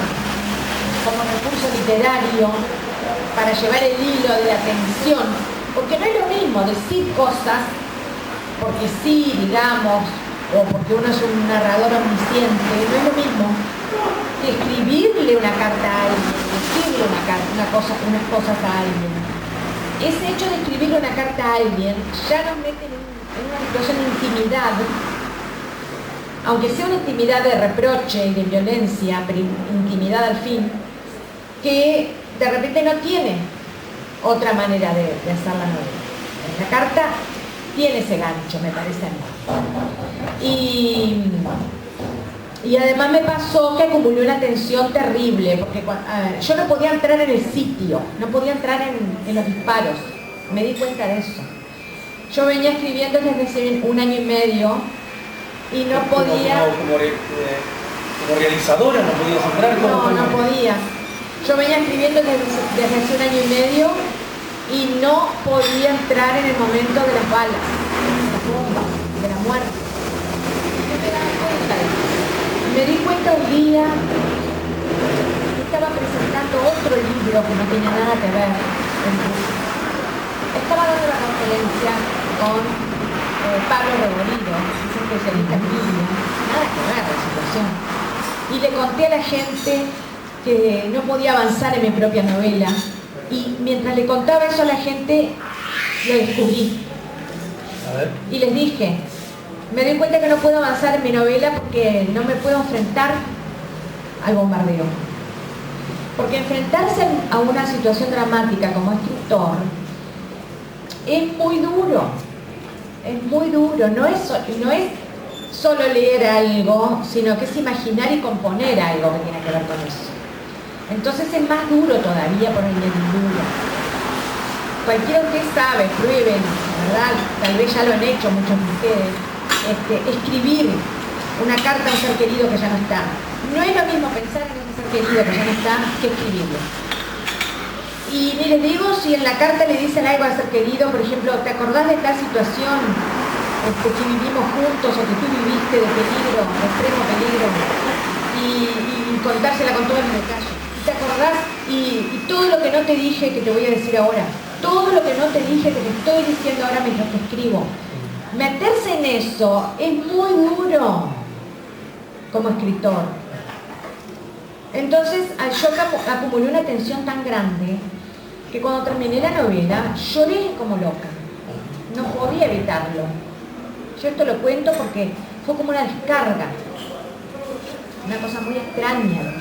como recurso literario para llevar el hilo de la atención. Porque no es lo mismo decir cosas porque sí, digamos, o porque uno es un narrador omnisciente, no es lo mismo que escribirle una carta a alguien, decirle unas cosas a alguien. Ese hecho de escribirle una carta a alguien ya nos mete en una situación de intimidad, aunque sea una intimidad de reproche y de violencia, pero intimidad al fin, que de repente no tiene otra manera de hacer la novela. La carta tiene ese gancho, me parece a mí. Y además me pasó que acumulé una tensión terrible, porque yo no podía entrar en el sitio, no podía entrar en los disparos, me di cuenta de eso. Yo venía escribiendo desde hace 1 año y medio y no podía... Como realizadora no podías entrar. No podía. Yo venía escribiendo desde hace 1 año y medio y no podía entrar en el momento de las balas, de las bombas, de la muerte. No me daba cuenta de eso. Me di cuenta un día que estaba presentando otro libro que no tenía nada que ver. Estaba dando una conferencia con Pablo Rebolino, que es especialista en Biblia, nada que ver la situación. Y le conté a la gente que no podía avanzar en mi propia novela. Y mientras le contaba eso a la gente, lo descubrí. A ver. Y les dije, me doy cuenta que no puedo avanzar en mi novela porque no me puedo enfrentar al bombardeo. Porque enfrentarse a una situación dramática como escritor es muy duro. Es muy duro. No es solo leer algo, sino que es imaginar y componer algo que tiene que ver con eso. Entonces es más duro todavía por añadidura. Cualquiera de ustedes sabe, prueben, ¿verdad? Tal vez ya lo han hecho muchos de ustedes. Escribir una carta a un ser querido que ya no está. No es lo mismo pensar en ese ser querido que ya no está que escribirlo. Y ni les digo si en la carta le dicen algo al ser querido, por ejemplo, ¿te acordás de tal situación que vivimos juntos o que tú viviste de peligro, de extremo peligro? Y contársela con todo el detalle. ¿Te acordás? Y todo lo que no te dije que te voy a decir ahora, todo lo que no te dije que te estoy diciendo ahora mientras te escribo. Meterse en eso es muy duro como escritor. Entonces yo acumulé una tensión tan grande que cuando terminé la novela lloré como loca. No podía evitarlo. Yo esto lo cuento porque fue como una descarga. Una cosa muy extraña.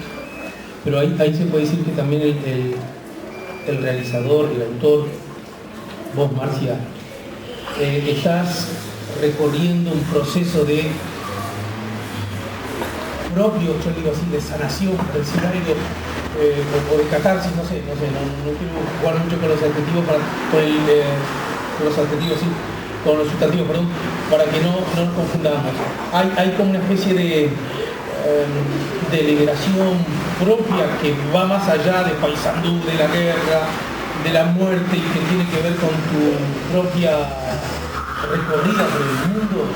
Pero ahí se puede decir que también el realizador, el autor, vos, Marcia, estás recorriendo un proceso de propio, yo digo así, de sanación, por decir algo, o de catarsis, no quiero jugar mucho con los adjetivos, con los adjetivos, sí, con los sustantivos, perdón, para que no nos confundamos. Hay como una especie de liberación propia que va más allá de Paysandú, de la guerra, de la muerte, y que tiene que ver con tu propia recorrida por el mundo.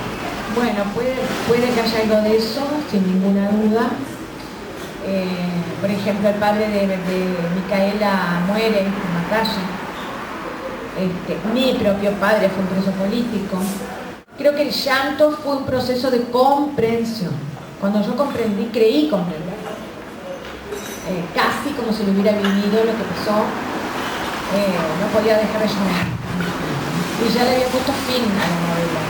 Bueno, puede que haya algo de eso, sin ninguna duda. Por ejemplo, el padre de Micaela muere en la calle. Mi propio padre fue un preso político. Creo que el llanto fue un proceso de comprensión. Cuando yo comprendí, creí comprender. Casi como si lo hubiera vivido lo que pasó. No podía dejar de llorar. Y ya le había puesto fin a la novela.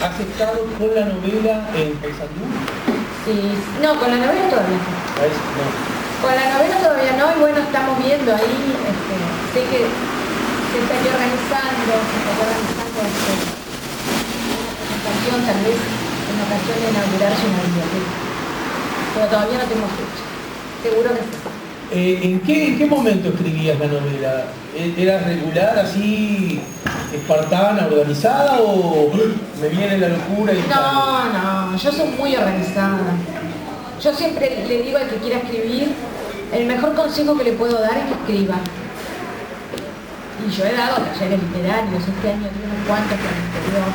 ¿Has estado con la novela en Paysandú? Sí, no, con la novela todavía no. No. Con la novela todavía no, y bueno, estamos viendo ahí, sé que se está aquí organizando una presentación, tal vez en ocasión de inaugurarse una biblioteca. Pero todavía no tengo fecha. Seguro que sí. ¿En qué momento escribías la novela? ¿Eras regular, así, espartana, organizada, o me viene la locura y No, yo soy muy organizada. Yo siempre le digo al que quiera escribir, el mejor consejo que le puedo dar es que escriba. Y yo he dado talleres literarios, este año tuve unos cuantos por el interior,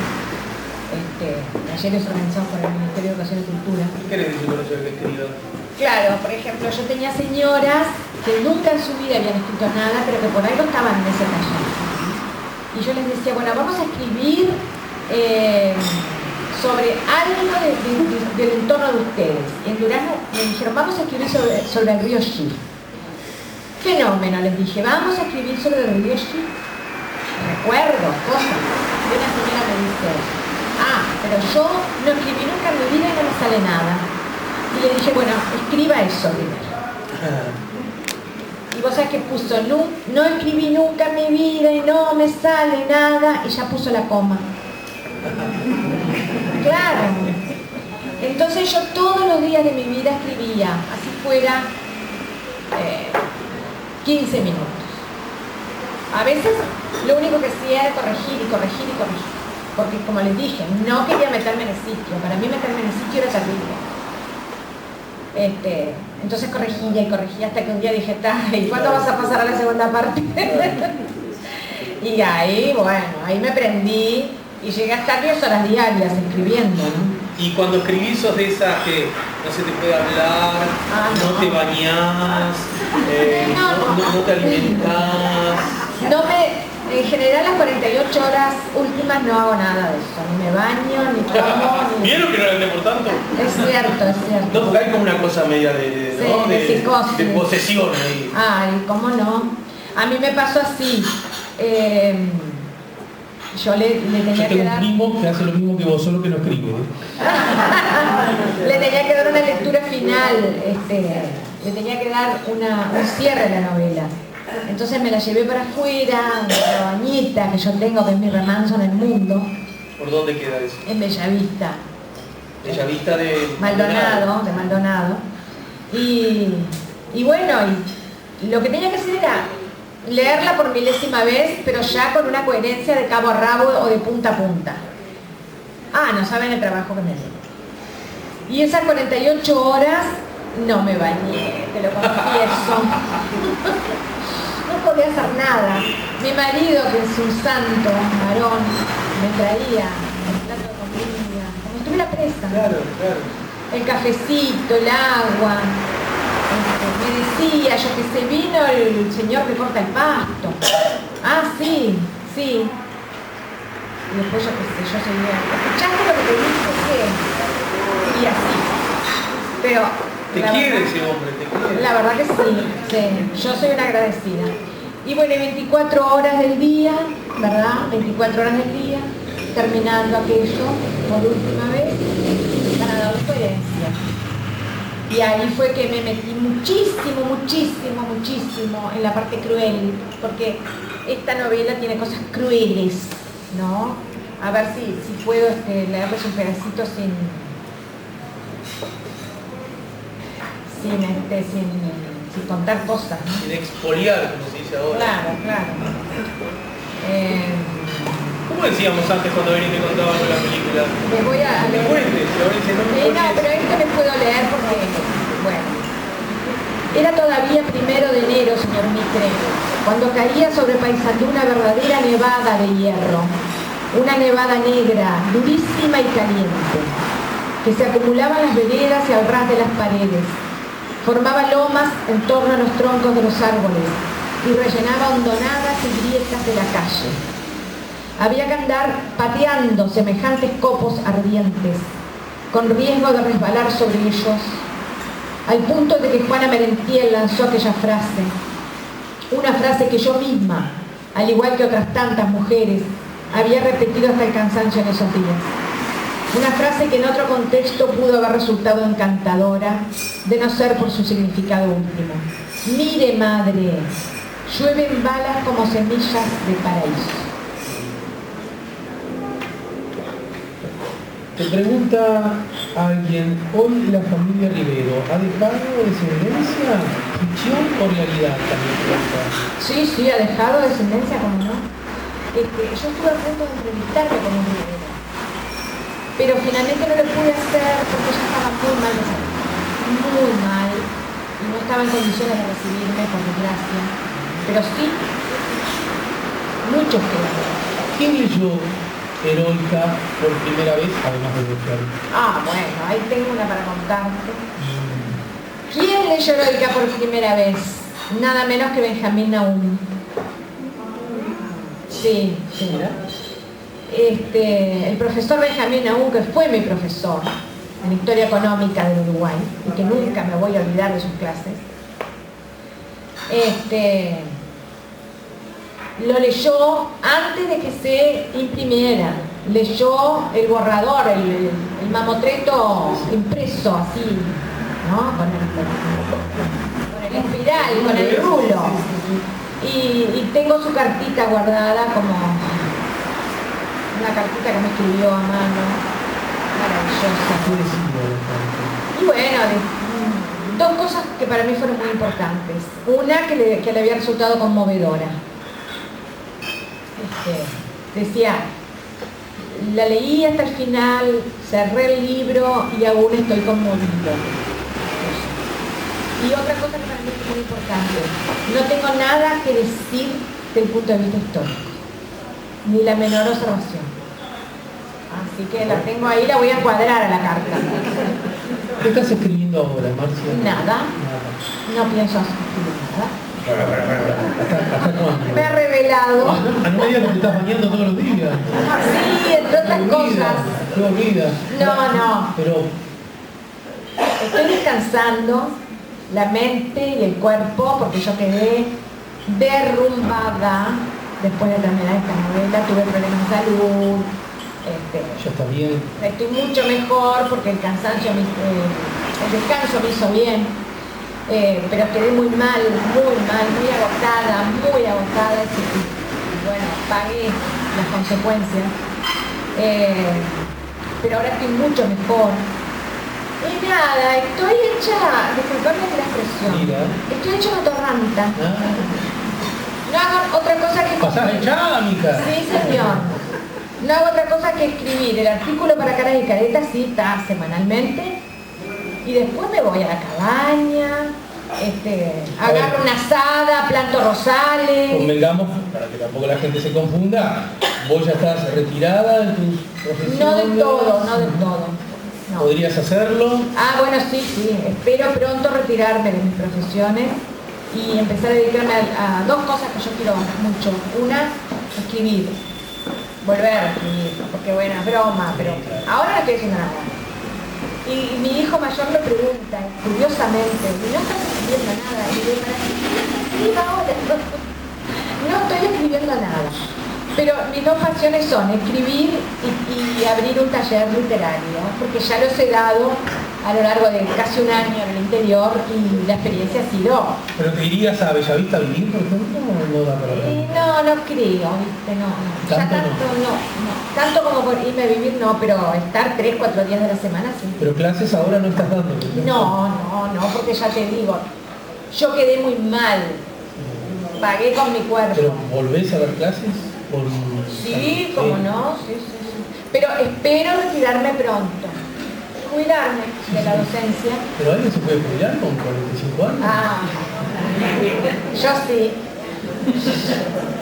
talleres organizados por el Ministerio de Educación y Cultura. ¿Qué querés decir con eso que escribido? Claro, por ejemplo, yo tenía señoras que nunca en su vida habían escrito nada, pero que por algo estaban en ese taller. Y yo les decía, bueno, vamos a escribir sobre algo del entorno de ustedes. Y en Durazno me dijeron, vamos a escribir sobre el río Xi. Fenómeno, les dije, vamos a escribir sobre el río Xi. Recuerdos, cosas. Y una señora me dice, pero yo no escribí nunca en mi vida y no me sale nada. Y le dije, bueno, escriba eso primero. Y vos sabés que puso, no escribí nunca en mi vida y no me sale nada, y ya puso la coma. Claro. Entonces yo todos los días de mi vida escribía, así fuera 15 minutos. A veces lo único que hacía era corregir. Porque como les dije, no quería meterme en el sitio. Para mí meterme en el sitio era terrible. Entonces corregía hasta que un día dije, ¿y cuándo vas a pasar a la segunda parte? Y ahí, bueno, ahí me prendí y llegué hasta 10 horas diarias escribiendo, ¿no? Y cuando escribís sos de esas que no se te puede hablar, no te bañás, no te alimentás. En general las 48 horas últimas no hago nada de eso, ni me baño, ni como, ni... ¿Vieron que no era por tanto? Es cierto. No, porque hay como una cosa media de psicosis. De posesión ahí. Ay, ¿cómo no? A mí me pasó así. Yo le tenía que dar... un primo que hace lo mismo que vos, solo que no escribe. Le tenía que dar una lectura final, le tenía que dar un cierre a la novela. Entonces me la llevé para afuera, una bañita que yo tengo, que es mi remanso en el mundo. ¿Por dónde queda eso? En Bellavista. Bellavista de Maldonado. Y bueno, lo que tenía que hacer era leerla por milésima vez, pero ya con una coherencia de cabo a rabo o de punta a punta. No saben el trabajo que me dio. Y esas 48 horas no me bañé, te lo confieso. No podía hacer nada. Mi marido, que es un santo varón, me traía el plato de comida, como si estuviera presa. Claro. El cafecito, el agua. Me decía, yo que sé, vino el señor que corta el pasto. Sí. Y después yo qué sé, yo seguía, ¿escuchaste lo que te dije? ¿Qué? Y así. Pero Te quiere ese hombre, te quiere. la verdad que sí, yo soy una agradecida. Y bueno, 24 horas del día, ¿verdad? 24 horas del día, terminando aquello por última vez, para dar diferencia. Y ahí fue que me metí muchísimo en la parte cruel, porque esta novela tiene cosas crueles, ¿no? A ver si puedo leerles un pedacito sin contar cosas, ¿no? Sin expoliar, como se dice ahora. Claro. ¿Cómo decíamos antes cuando Eri me contaba la película? Les voy a Me leer. cuentes, Florencia, no me No, cuentes. pero esto les puedo leer porque, bueno. Era todavía 1 de enero, señor Mitre, cuando caía sobre Paysandú una verdadera nevada de hierro. Una nevada negra, durísima y caliente, que se acumulaba en las veredas y al ras de las paredes. Formaba lomas en torno a los troncos de los árboles y rellenaba hondonadas y grietas de la calle. Había que andar pateando semejantes copos ardientes, con riesgo de resbalar sobre ellos, al punto de que Juana Merentiel lanzó aquella frase, una frase que yo misma, al igual que otras tantas mujeres, había repetido hasta el cansancio en esos días. Una frase que en otro contexto pudo haber resultado encantadora, de no ser por su significado último. Mire, madre, llueven balas como semillas de paraíso. Te pregunta alguien, hoy la familia Rivero, ¿ha dejado descendencia? ¿Ficción o realidad también pregunta? Sí, ha dejado descendencia, como no. Yo estuve a punto de entrevistarme con un Rivero, pero finalmente no lo pude hacer porque yo estaba muy mal de salud, muy mal, y no estaba en condiciones de recibirme, por desgracia. Pero sí, muchos quedan. ¿Quién leyó Heroica por primera vez, además de Becker? Bueno, ahí tengo una para contarte. ¿Quién leyó Heroica por primera vez? Nada menos que Benjamín Nahum. Sí. El profesor Benjamín Nahum, que fue mi profesor en Historia Económica del Uruguay, y que nunca me voy a olvidar de sus clases, lo leyó antes de que se imprimiera. Leyó el borrador, el mamotreto impreso así, ¿no? Con el espiral, con el rulo. Y tengo su cartita guardada como una cartita que me escribió a mano, maravillosa. Y bueno, dos cosas que para mí fueron muy importantes. Una que le había resultado conmovedora. Decía, la leí hasta el final, cerré el libro y aún estoy conmovido. Y otra cosa que para mí es muy importante, no tengo nada que decir desde el punto de vista histórico, ni la menor observación. Así que la tengo ahí, la voy a cuadrar a la carta. ¿Qué estás escribiendo ahora, Marcia? Nada, no pienso escribir nada. ¿Hasta cuándo? Me ha revelado. No me digas que te estás bañando todos los días. Sí, entre otras cosas. Qué vida. No. Pero estoy descansando la mente y el cuerpo porque yo quedé derrumbada después de terminar esta novela. Tuve problemas de salud. ya está bien. Estoy mucho mejor porque el cansancio, el descanso me hizo bien. Pero quedé muy mal, muy agotada, y bueno, pagué las consecuencias. Pero ahora estoy mucho mejor. Y nada, estoy hecha, disculpadme la expresión, Mira. estoy hecha una torranta. No hago otra cosa que... Pasás echada, mija. Sí, señor. No hago otra cosa que escribir el artículo para Caras y Caretas, sí, está semanalmente. Y después me voy a la cabaña, agarro una asada, planto rosales. Convengamos, para que tampoco la gente se confunda, vos ya estás retirada de tus profesiones. No del todo, no del todo. No. ¿Podrías hacerlo? Ah, bueno, sí, espero pronto retirarme de mis profesiones y empezar a dedicarme a dos cosas que yo quiero mucho. Una, escribir, volver a escribir, porque bueno, es broma, pero ahora no estoy haciendo nada. Y mi hijo mayor me pregunta, curiosamente, ¿y no estás escribiendo nada? Y yo escribo ahora. No estoy escribiendo nada. Pero mis dos pasiones son escribir y abrir un taller literario, porque ya los he dado a lo largo de casi un año en el interior y la experiencia ha sido... ¿Pero te irías a Bellavista a vivir, por ejemplo, o no da para ver? No creo, ¿viste? No. Ya tanto no. Tanto como por irme a vivir, no, pero estar 3-4 días de la semana, sí. ¿Pero clases ahora no estás dando? No, porque ya te digo, yo quedé muy mal, pagué con mi cuerpo. ¿Pero volvés a dar clases? Sí, como no, sí. Pero espero retirarme pronto, jubilarme de la docencia. ¿Pero alguien se puede jubilar con 45 años? Ah, yo sí.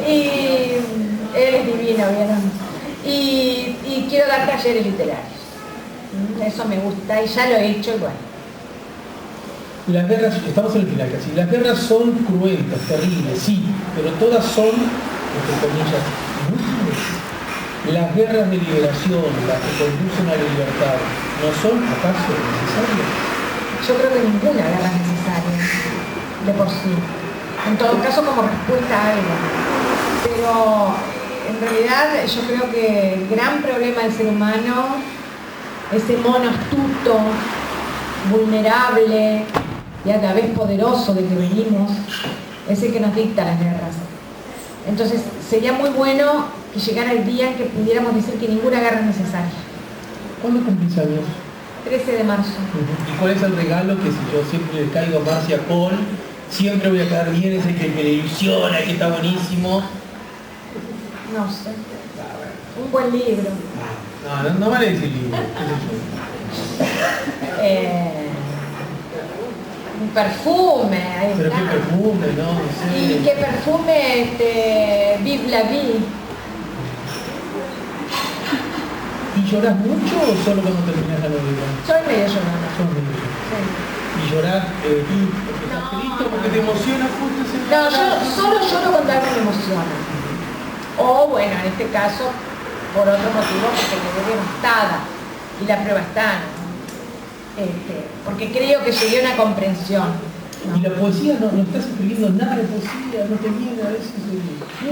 Y él es divino, ¿vieron? Y quiero dar talleres literarios. Eso me gusta y ya lo he hecho igual. Las guerras, estamos en el final casi, las guerras son cruentas, terribles, sí, pero todas son, entre comillas, inútiles. Las guerras de liberación, las que conducen a la libertad, ¿no son acaso necesarias? Yo creo que ninguna guerra es necesaria, de por sí. En todo caso, como respuesta a algo. Pero en realidad yo creo que el gran problema del ser humano, ese mono astuto, vulnerable y a la vez poderoso de que venimos, es el que nos dicta las guerras. Entonces sería muy bueno que llegara el día en que pudiéramos decir que ninguna guerra es necesaria. ¿Cuándo cumplís años? 13 de marzo. ¿Y cuál es el regalo que si yo siempre le caigo a Marcia Cole, siempre voy a quedar bien, es el que me ilusiona, que está buenísimo? No sé. Un buen libro. No vale decir libro. Un perfume. Ahí Pero está. qué perfume, no sé. ¿Y qué perfume? Vive la vie. ¿Y llorás mucho o solo cuando terminás la novela? Soy medio llorona. Sos medio llorona. Sí. ¿Y llorás porque estás triste, porque te emociona justo ese No, momento? yo solo lloro cuando algo me emociona. O bueno, en este caso, por otro motivo, porque me quedé devastada. Y la prueba está, ¿no? Porque creo que llegué a una comprensión. ¿No? ¿Y la poesía no estás escribiendo nada de poesía? ¿No te viene a veces?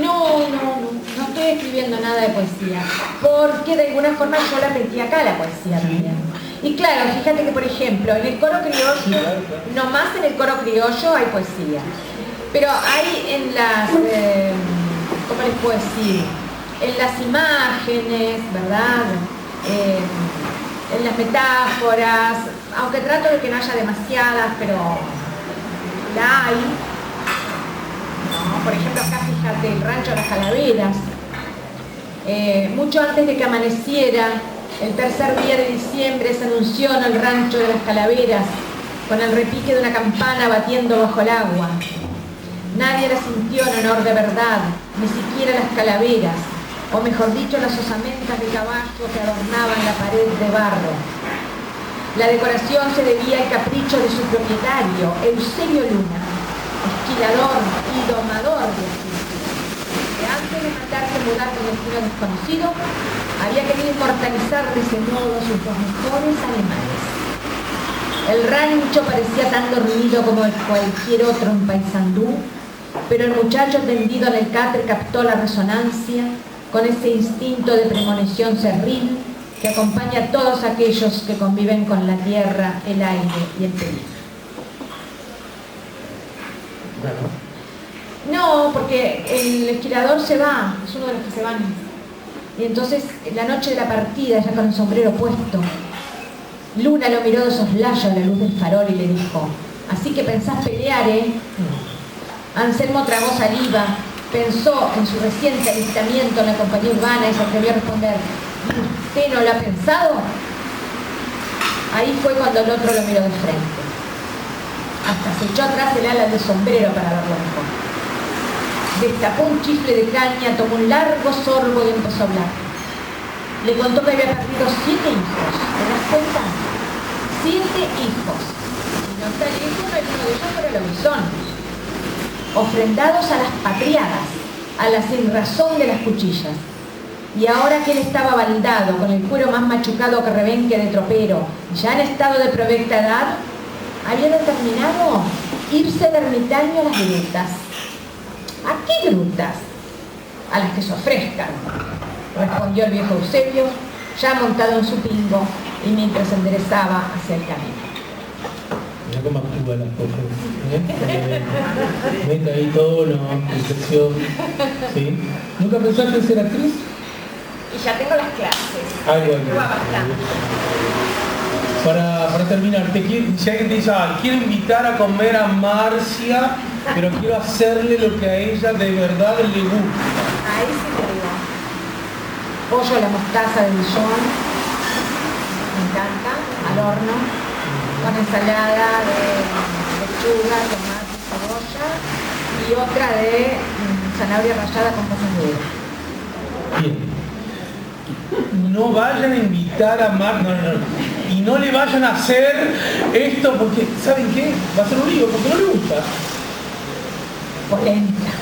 No estoy escribiendo nada de poesía, porque de alguna forma yo la metí acá la poesía también. Y claro, fíjate que por ejemplo, en el coro criollo, nomás en el coro criollo hay poesía, pero hay en las, ¿cómo les puedo decir? En las imágenes, ¿verdad? En las metáforas, aunque trato de que no haya demasiadas, pero la hay. ¿No? Por ejemplo, acá fíjate, el rancho de las calaveras. Mucho antes de que amaneciera, el tercer día de diciembre se anunció en el rancho de las calaveras, con el repique de una campana batiendo bajo el agua. Nadie la sintió en honor de verdad, ni siquiera las calaveras, o mejor dicho, las osamentas de caballo que adornaban la pared de barro. La decoración se debía al capricho de su propietario, Eusebio Luna, esquilador y domador de Argentina, que antes de matarse mudar con destino desconocido, había querido inmortalizar de ese modo sus dos mejores animales. El rancho parecía tan dormido como cualquier otro en Paysandú, pero el muchacho tendido en el catre captó la resonancia con ese instinto de premonición cerril que acompaña a todos aquellos que conviven con la tierra, el aire y el peligro. No, porque el esquilador se va, es uno de los que se van. Y entonces, la noche de la partida, ya con el sombrero puesto, Luna lo miró de soslayo a la luz del farol y le dijo: así que pensás pelear, ¿eh? Anselmo tragó saliva pensó en su reciente alistamiento en la compañía urbana y se atrevió a responder, ¿usted no lo ha pensado? Ahí fue cuando el otro lo miró de frente. Hasta se echó atrás el ala del sombrero para verlo mejor. Destapó un chifle de caña, tomó un largo sorbo y empezó a hablar. Le contó que había perdido 7 hijos. ¿Te das cuenta? 7 hijos. Si no está el hijo, no hay uno de ellos, pero lo son. Ofrendados a las patriadas, a la sinrazón de las cuchillas. Y ahora que él estaba baldado, con el cuero más machucado que rebenque de tropero, ya en estado de provecta edad, había determinado irse de ermitaño a las grutas. ¿A qué grutas? A las que se ofrezcan, respondió el viejo Eusebio, ya montado en su pingo y mientras se enderezaba hacia el camino. Mira cómo actúa las cosas. Mete ahí tono, inflexión. ¿Sí? ¿Nunca pensaste en ser actriz? Y ya tengo las clases. Ay, bueno. Para terminar, si alguien te dice, quiero invitar a comer a Marcia, pero quiero hacerle lo que a ella de verdad le gusta. Ahí sí te digo. Pollo a la mostaza de Dijon, me encanta, al horno, con ensalada de lechuga, tomate, cebolla y otra de zanahoria rallada con pasas de uva. Bien. No vayan a invitar a Marcia, y no le vayan a hacer esto porque, ¿saben qué? Va a ser un lío porque no le gusta. Polenta.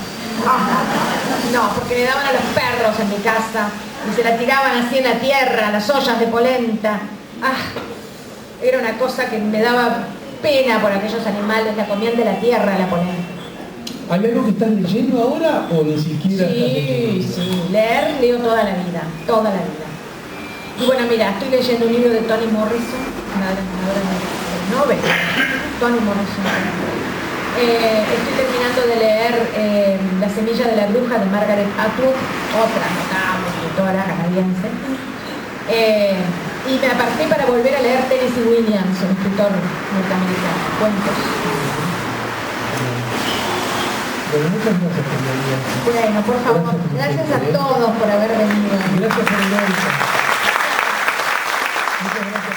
No, porque le daban a los perros en mi casa y se la tiraban así en la tierra, las ollas de polenta. Era una cosa que me daba pena por aquellos animales, la comían de la tierra la polenta. ¿Hay algo que estás leyendo ahora o ni siquiera? Sí, leo toda la vida, toda la vida. Y bueno, mira, estoy leyendo un libro de Toni Morrison, una de las ganadoras del Nobel, Toni Morrison. Estoy terminando de leer La semilla de la bruja de Margaret Atwood, otra notable escritora canadiense. Y me aparté para volver a leer Tennessee Williams, un escritor norteamericano, cuentos. Bueno, muchas gracias por la vida. Bueno, por favor, gracias a todos por haber venido. Gracias, Fernanda. Muchas gracias.